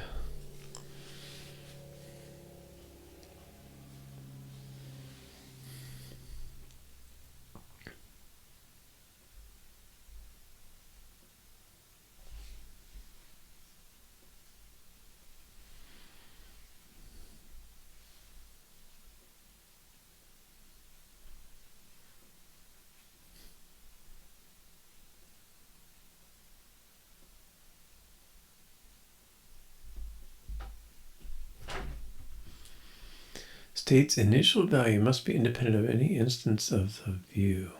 State's initial value must be independent of any instance of the view.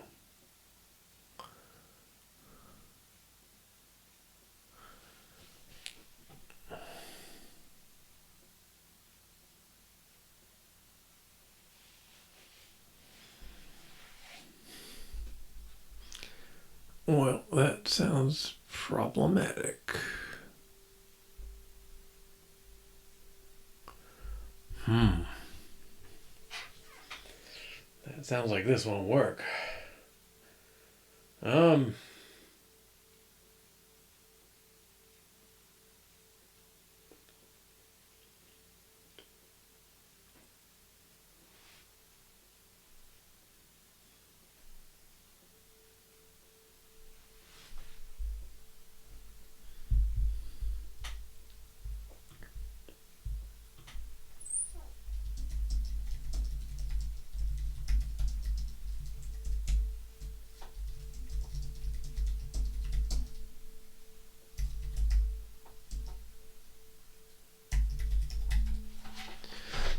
Well, that sounds problematic. That sounds like this won't work.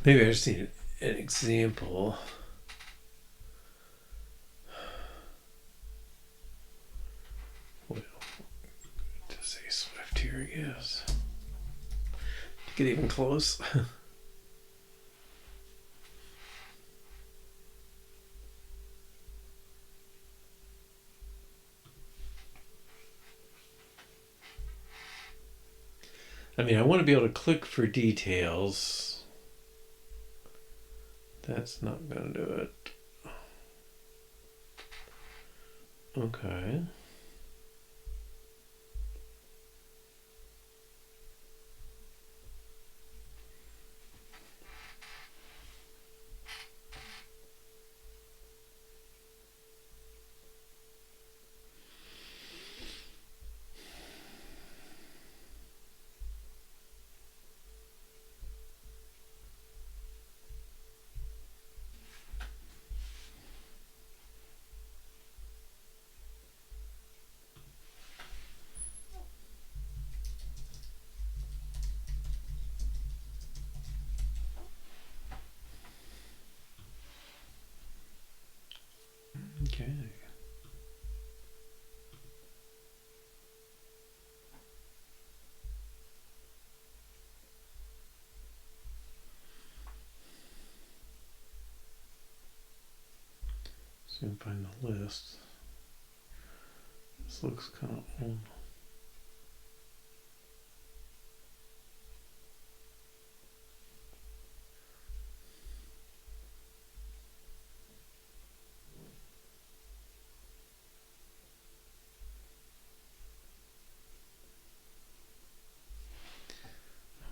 Maybe I just need an example. Well, to say Swift here, I guess. Get even close. I mean, I want to be able to click for details. That's not going to do it. Okay. Okay. Soon find the list. This looks kind of old.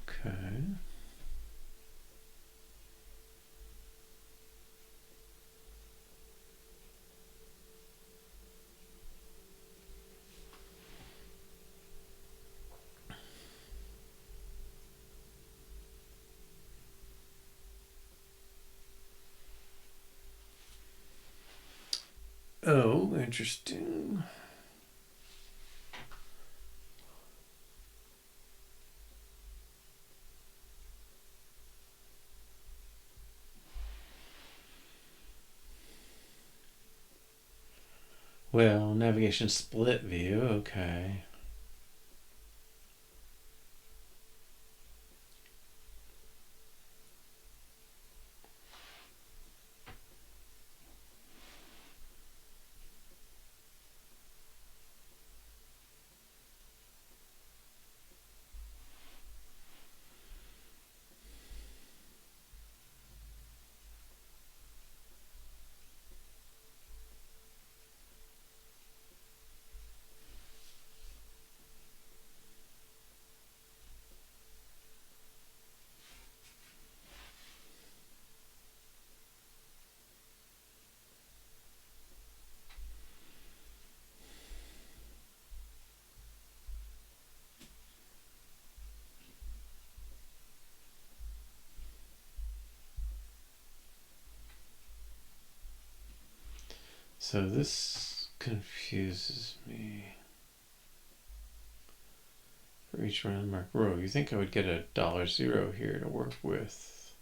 Okay. Oh, interesting. Well, navigation split view, okay. So this confuses me. For each landmark row, you think I would get a $0 here to work with.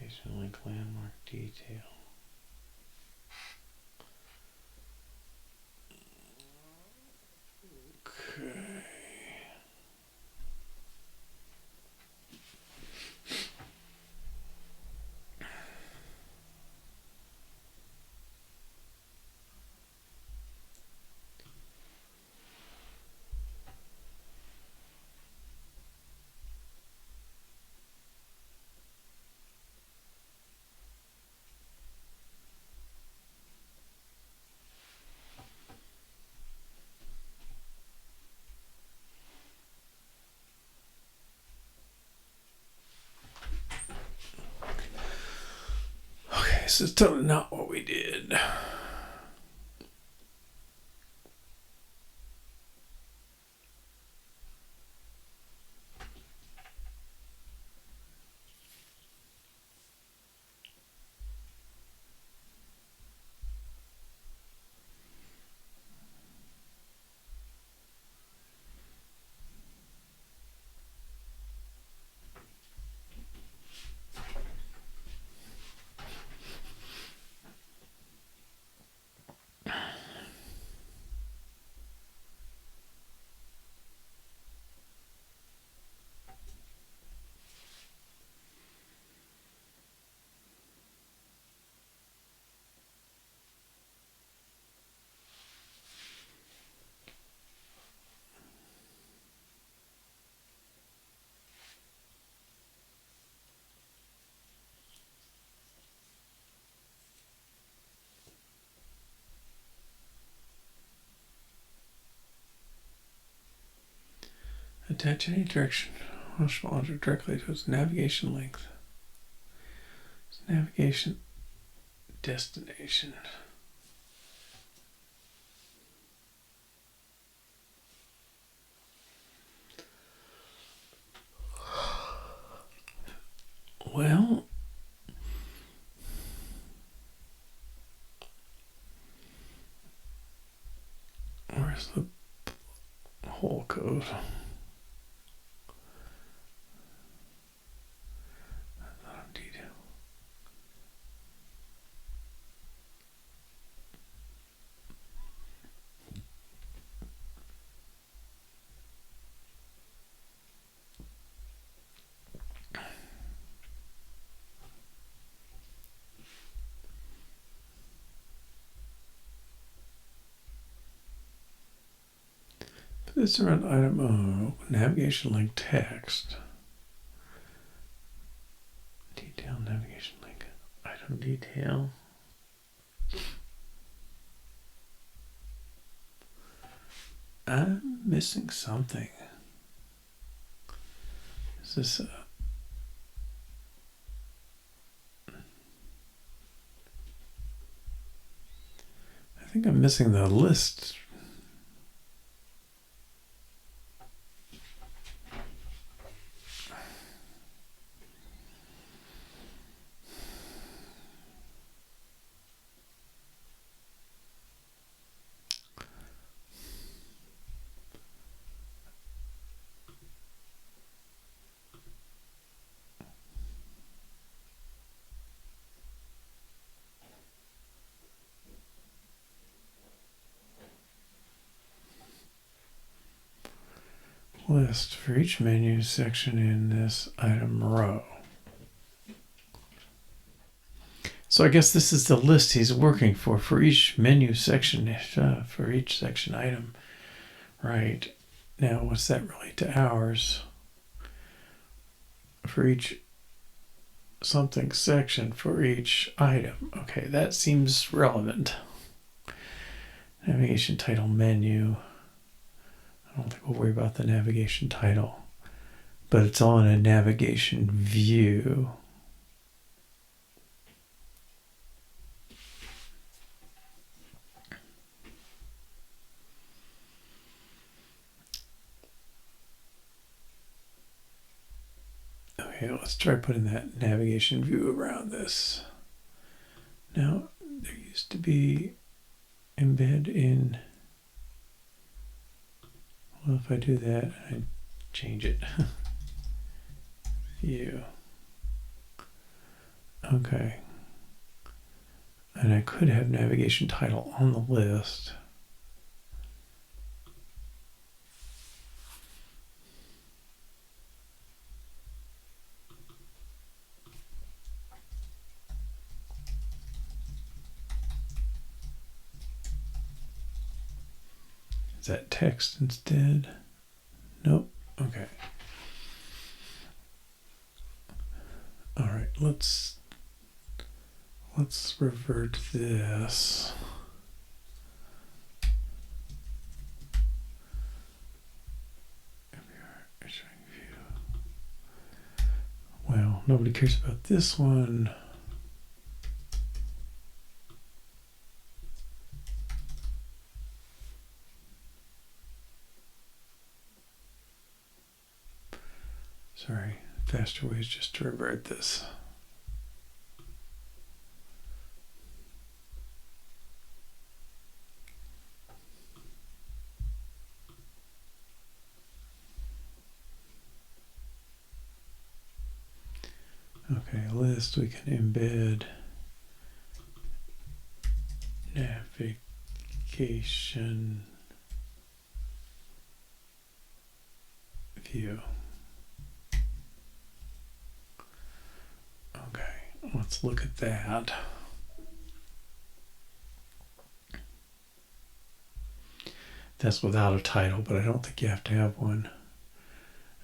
Navigation link landmark detail. Okay. This is totally not what we did. Attach any direction object directly to its navigation length. Its navigation destination. Well, where's the whole code? This around item O, navigation link text. Detail navigation link. Item detail. I'm missing something. Is this I think I'm missing the list. List for each menu section in this item row. So I guess this is the list he's working for each menu section, for each section item. Right. Now, what's that relate to ours? For each something section for each item. Okay, that seems relevant. Navigation title menu. I don't think we'll worry about the navigation title, but it's all in a navigation view. Okay, Okay, let's try putting that navigation view around this. Now, there used to be embed in. Well, if I do that, I change it. View. Okay. And I could have navigation title on the list. Is that text instead? Nope. Okay. All right, let's revert this. Well, nobody cares about this one. Sorry, faster way is just to revert this. Okay, list, we can embed navigation view. Okay, let's look at that. That's without a title, but I don't think you have to have one.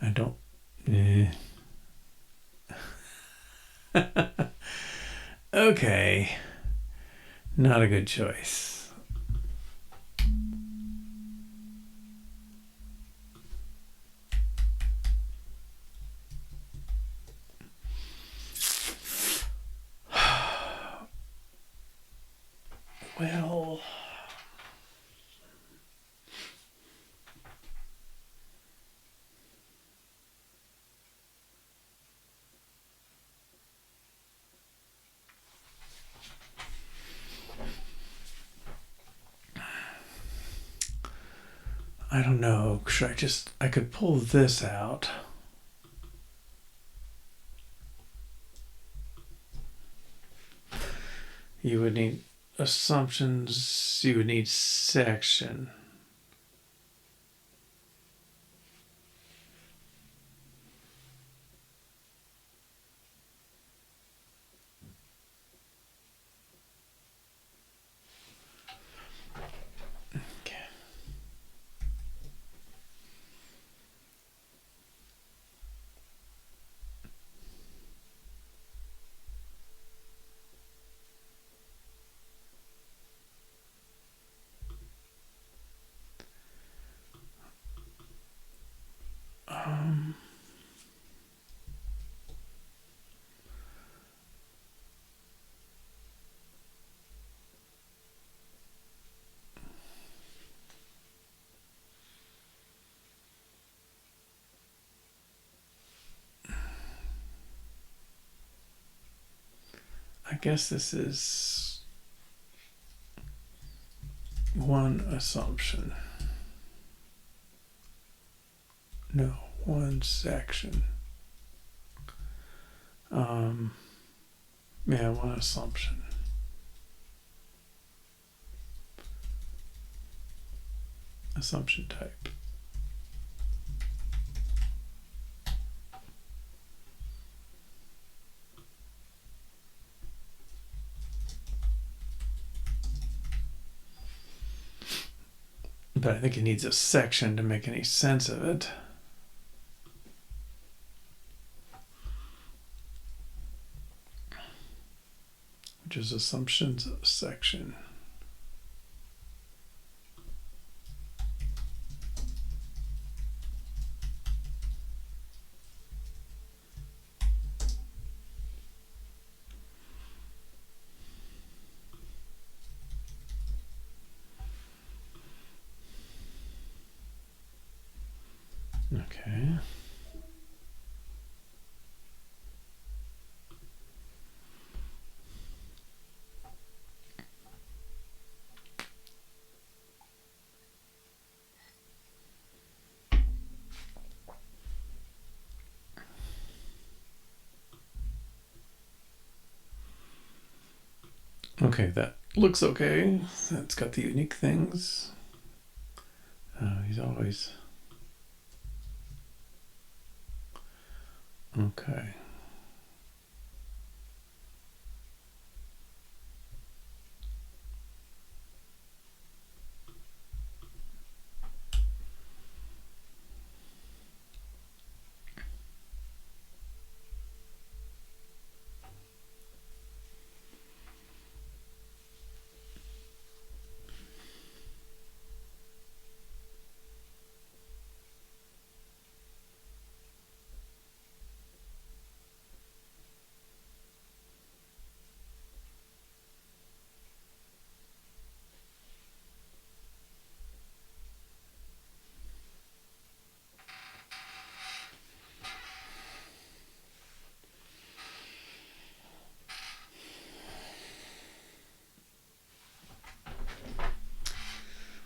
I don't. Okay, not a good choice. Well, I don't know. I could pull this out. You would need assumptions, you would need section. Okay. I guess this is one assumption. No, one section. Yeah, one assumption. Assumption type. But I think it needs a section to make any sense of it. Which is assumptions section. Okay. Okay, that looks okay. That's got the unique things. He's always... Okay.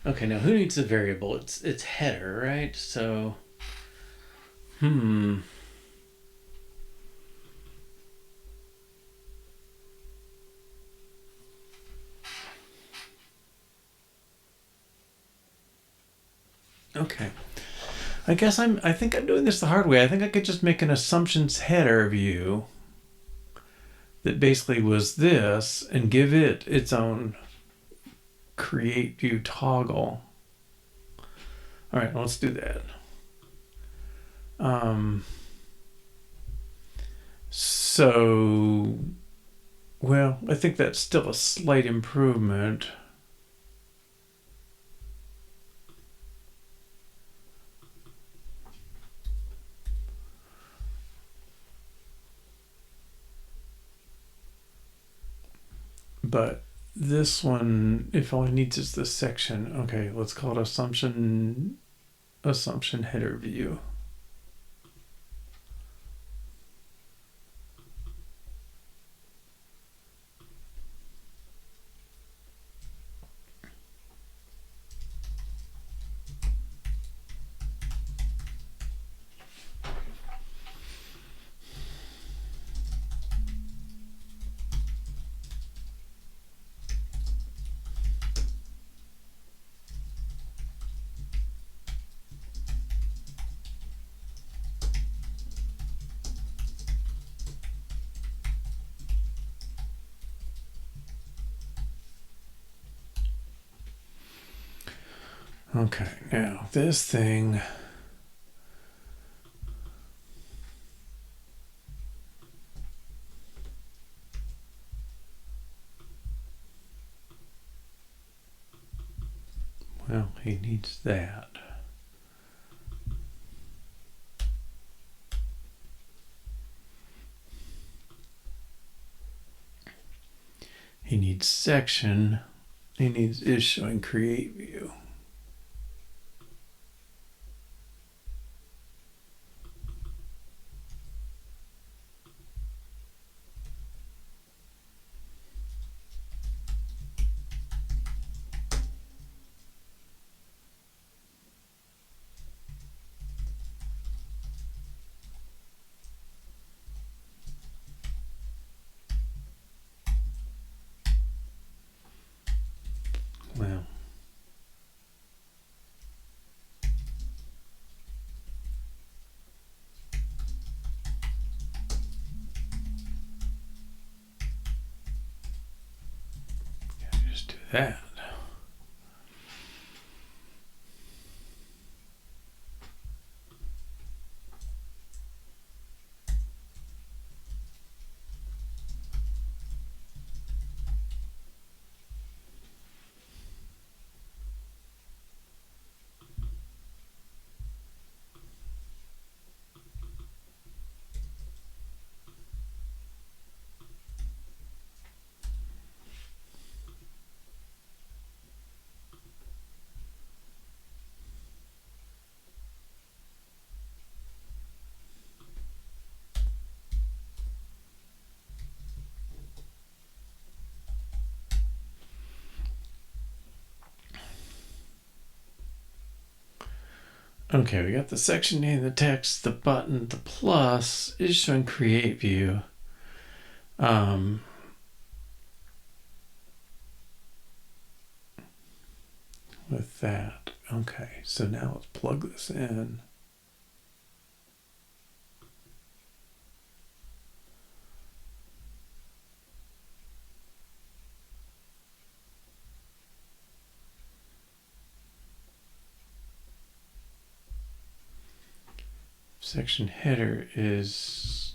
Okay, now who needs the variable? It's header, right? So, Okay. I think I'm doing this the hard way. I think I could just make an assumptions header view that basically was this and give it its own create view toggle. All right, let's do that. So, well, I think that's still a slight improvement. But this one, if all it needs is this section, okay, let's call it assumption header view. Okay, now this thing, well, he needs that. He needs section. He needs isShowing create view. Well, just do that. Okay, we got the section name, the text, the button, the plus, isShowing create view. with that. Okay, so now let's plug this in. Section header is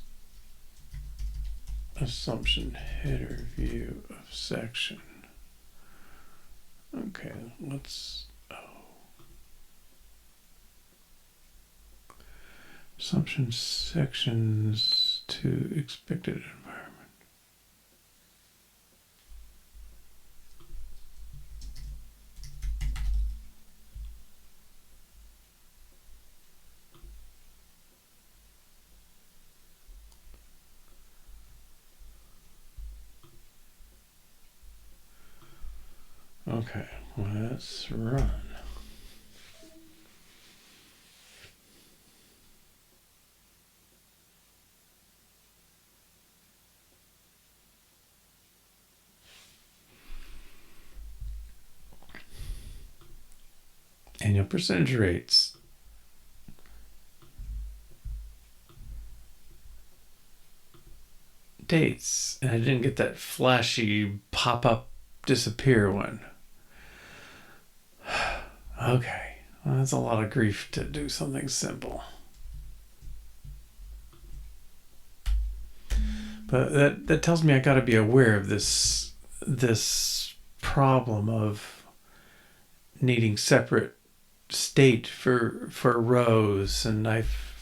assumption header view of section. Okay, let's, assumption sections to expected environment. Okay, let's run. Annual percentage rates. Dates. And I didn't get that flashy pop-up disappear one. Okay, well, that's a lot of grief to do something simple. But that tells me I got to be aware of this problem of needing separate state for rows, and I've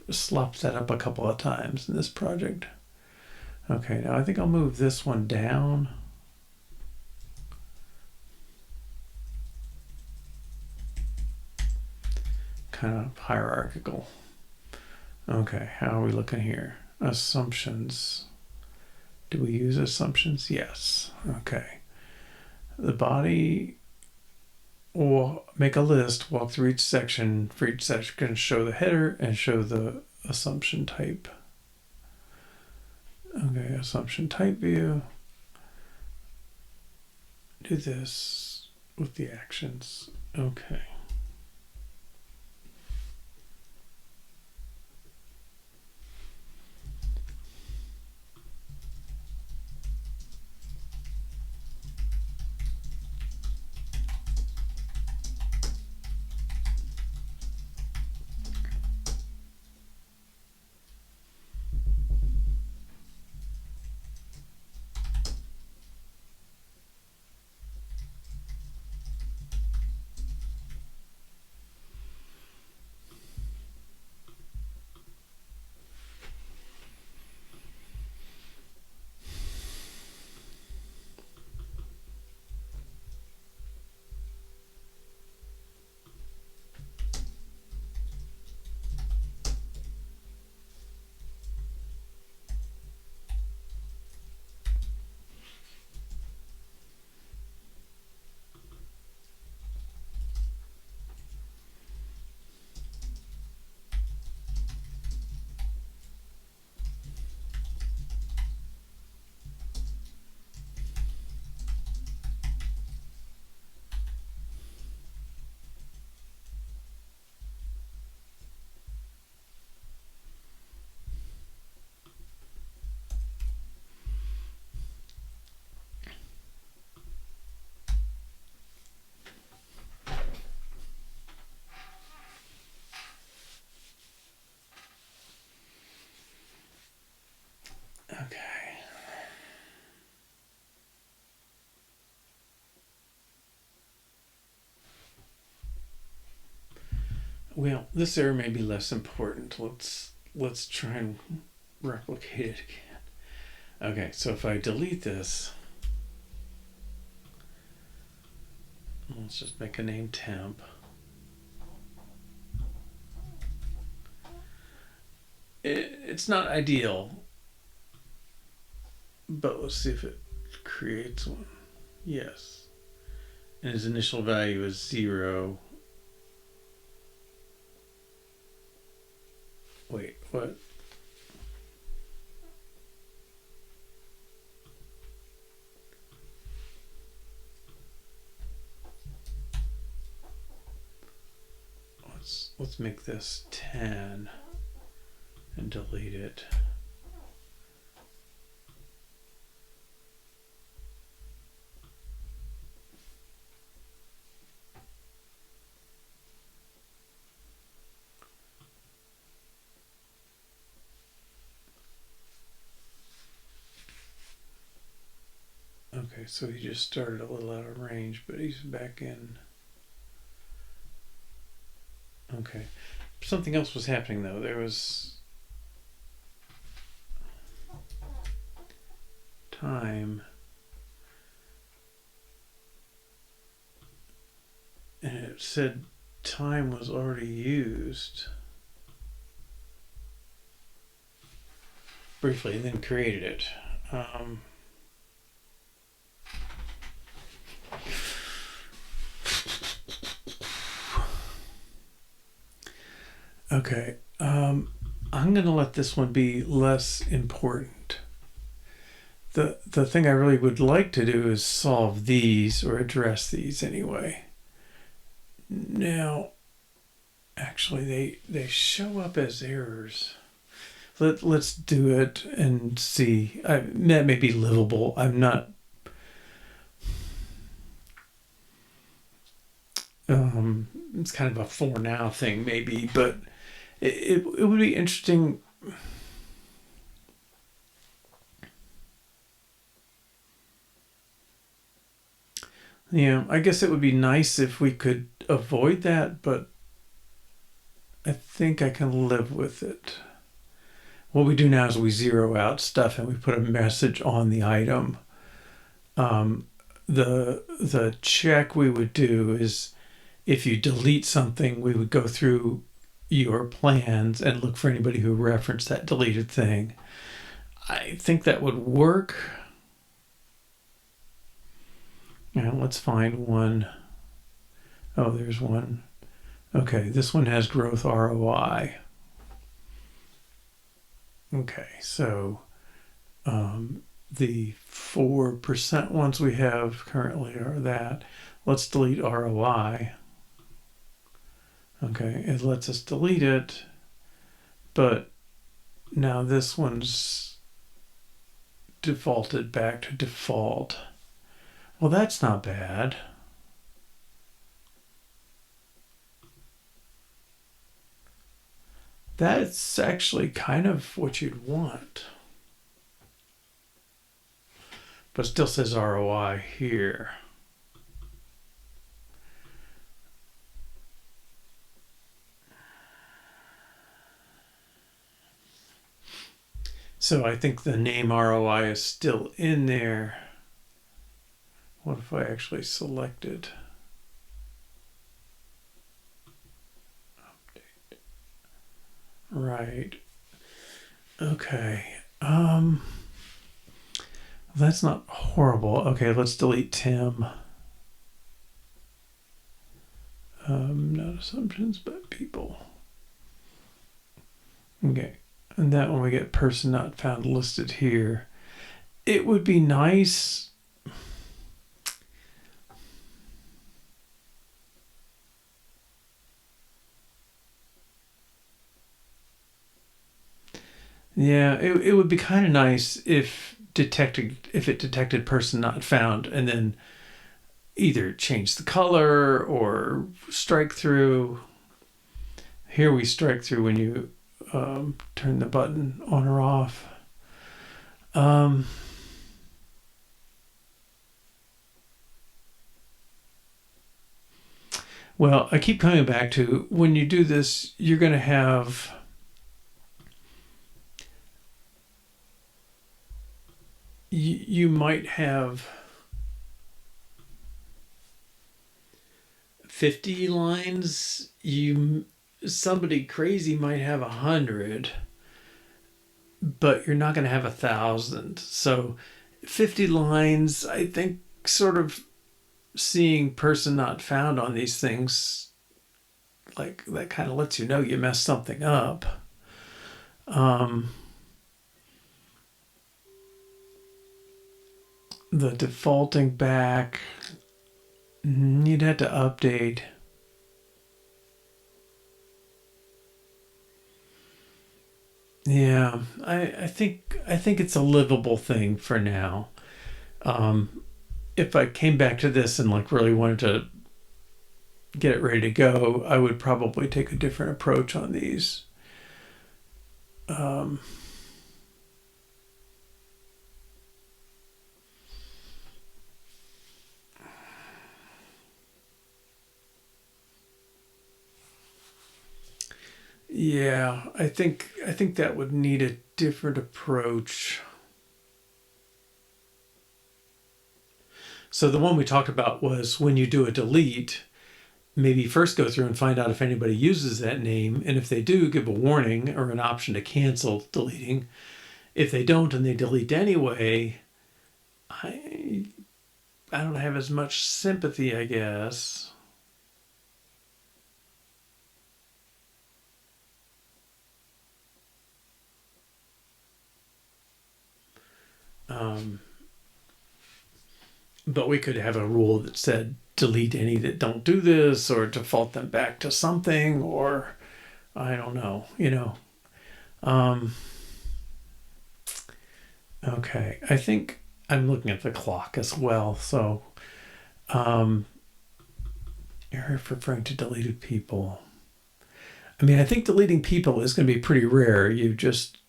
slopped that up a couple of times in this project. Okay, now I think I'll move this one down. Kind of hierarchical. Okay, how are we looking here? Assumptions. Do we use assumptions? Yes. Okay. The body will make a list, walk through each section. For each section, show the header and show the assumption type. Okay, assumption type view. Do this with the actions. Okay. Okay. Well, this error may be less important. Let's try and replicate it again. Okay, so if I delete this, let's just make a name temp. It's not ideal, but let's see if it creates one. Yes. And his initial value is 0. Wait, what? let's make this 10 and delete it. Okay, so he just started a little out of range, but he's back in. Okay. Something else was happening though. There was time, and it said time was already used briefly, and then created it. Okay, I'm gonna let this one be less important. The thing I really would like to do is solve these, or address these anyway. Now, actually, they show up as errors. Let's do it and see. That may be livable. I'm not. It's kind of a for now thing, maybe, but it would be interesting. Yeah, I guess it would be nice if we could avoid that, but I think I can live with it. What we do now is we zero out stuff and we put a message on the item. The check we would do is if you delete something, we would go through your plans and look for anybody who referenced that deleted thing. I think that would work. Now let's find one. Oh, there's one. Okay, this one has growth ROI. Okay, so the 4% ones we have currently are that. Let's delete ROI. Okay, it lets us delete it, but now this one's defaulted back to default. Well, that's not bad. That's actually kind of what you'd want. But it still says ROI here. So I think the name ROI is still in there. What if I actually select it? Update. Right. Okay. That's not horrible. Okay, let's delete Tim. Not assumptions, but people. Okay. And that one we get person not found listed here. It would be nice. Yeah, it would be kind of nice if it detected person not found and then either change the color or strike through. Here we strike through when you turn the button on or off. Well, I keep coming back to when you do this, you're going to have you might have 50 lines. Somebody crazy might have 100, but you're not going to have 1,000. So 50 lines, I think, sort of seeing person not found on these things, like that kind of lets you know you messed something up. The defaulting back, you'd have to update. Yeah, I think it's a livable thing for now. If I came back to this and like really wanted to get it ready to go, I would probably take a different approach on these. Um, yeah, I think that would need a different approach. So the one we talked about was when you do a delete, maybe first go through and find out if anybody uses that name, and if they do, give a warning or an option to cancel deleting. If they don't and they delete anyway, I I don't have as much sympathy, I guess. Um, but we could have a rule that said delete any that don't do this, or default them back to something, or I don't know. Um, okay, I think I'm looking at the clock as well. So, um, you're referring to deleted people. I mean, I think deleting people is going to be pretty rare. You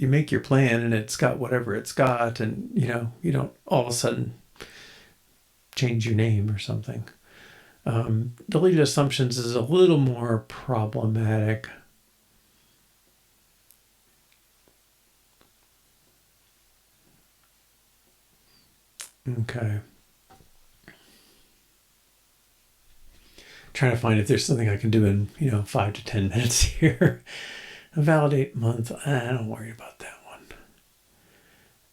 make your plan and it's got whatever it's got, and you don't all of a sudden change your name or something. Deleted assumptions is a little more problematic. Okay. Trying to find if there's something I can do in 5 to 10 minutes here. Validate month. I don't worry about that one.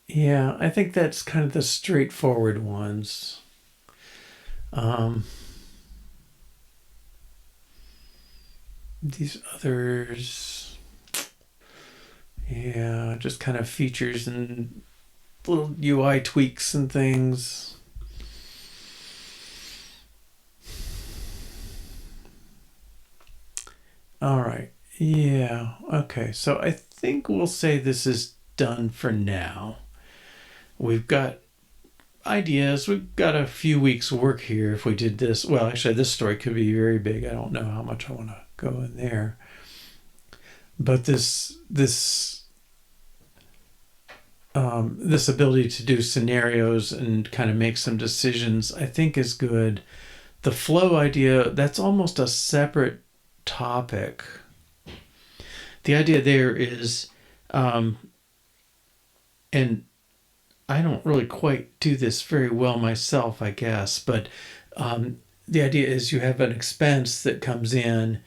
Yeah, I think that's kind of the straightforward ones. Um, these others, yeah, just kind of features and little UI tweaks and things. All right. Yeah. Okay. So I think we'll say this is done for now. We've got ideas. We've got a few weeks' work here if we did this. Well, actually, this story could be very big. I don't know how much I want to go in there. But this ability to do scenarios and kind of make some decisions, I think, is good. The flow idea, that's almost a separate topic. The idea there is, um, and I don't really quite do this very well myself, I guess, but um, the idea is you have an expense that comes in,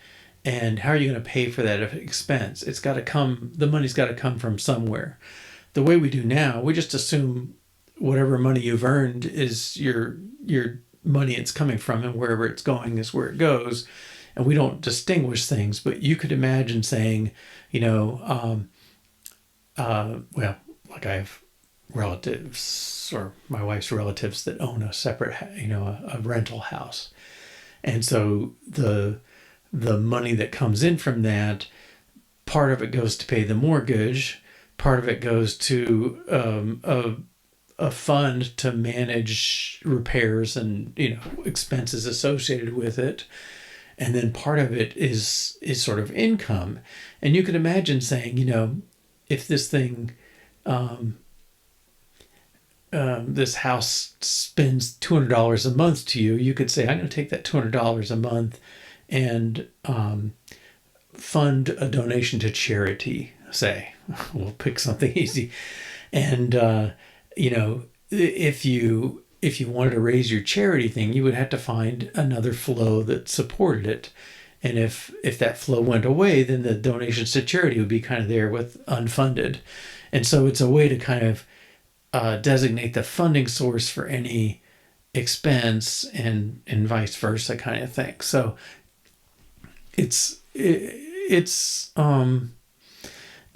and how are you going to pay for that expense? The money's got to come from somewhere. The way we do now, we just assume whatever money you've earned is your money it's coming from, and wherever it's going is where it goes. And we don't distinguish things, but you could imagine saying, you know, well, like I have relatives or my wife's relatives that own a separate, a rental house. And so the money that comes in from that, part of it goes to pay the mortgage, part of it goes to a fund to manage repairs and expenses associated with it, and then part of it is sort of income. And you could imagine saying, if this thing, this house spends $200 a month to you, you could say, I'm going to take that $200 a month and fund a donation to charity. Say, we'll pick something easy, and if you wanted to raise your charity thing, you would have to find another flow that supported it. And if that flow went away, then the donations to charity would be kind of there with unfunded. And so it's a way to kind of designate the funding source for any expense and vice versa kind of thing. So it's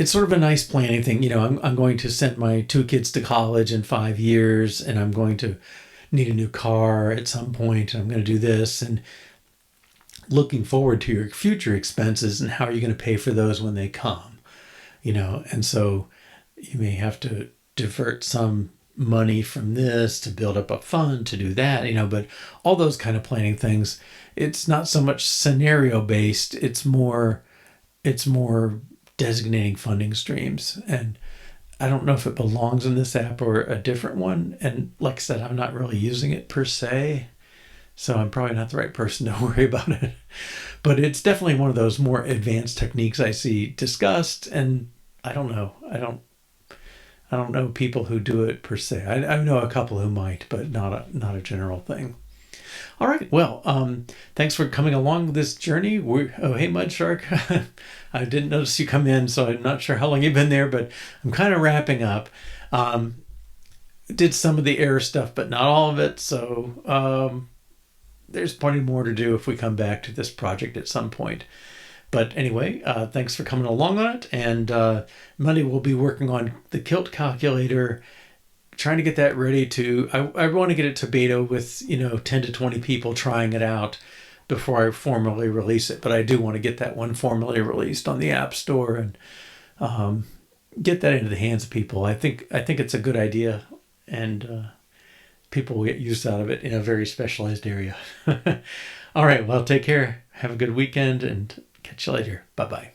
sort of a nice planning thing. I'm going to send my 2 kids to college in 5 years, and I'm going to need a new car at some point, and I'm going to do this, and looking forward to your future expenses and how are you going to pay for those when they come. and so you may have to divert some money from this to build up a fund to do that, but all those kind of planning things, it's not so much scenario based, it's more designating funding streams. And I don't know if it belongs in this app or a different one. And like I said, I'm not really using it per se, so I'm probably not the right person to worry about it. But it's definitely one of those more advanced techniques I see discussed. And I don't know. I don't know people who do it per se. I know a couple who might, but not a general thing. All right. Well, thanks for coming along this journey. Oh, hey, Mud Shark. I didn't notice you come in, so I'm not sure how long you've been there, but I'm kind of wrapping up. Did some of the error stuff, but not all of it. So there's plenty more to do if we come back to this project at some point. But anyway, thanks for coming along on it. And Monday we'll be working on the Kilt calculator, trying to get that ready to, I want to get it to beta with, 10 to 20 people trying it out before I formally release it. But I do want to get that one formally released on the App Store and get that into the hands of people. I think it's a good idea, and people will get use out of it in a very specialized area. All right. Well, take care. Have a good weekend, and catch you later. Bye-bye.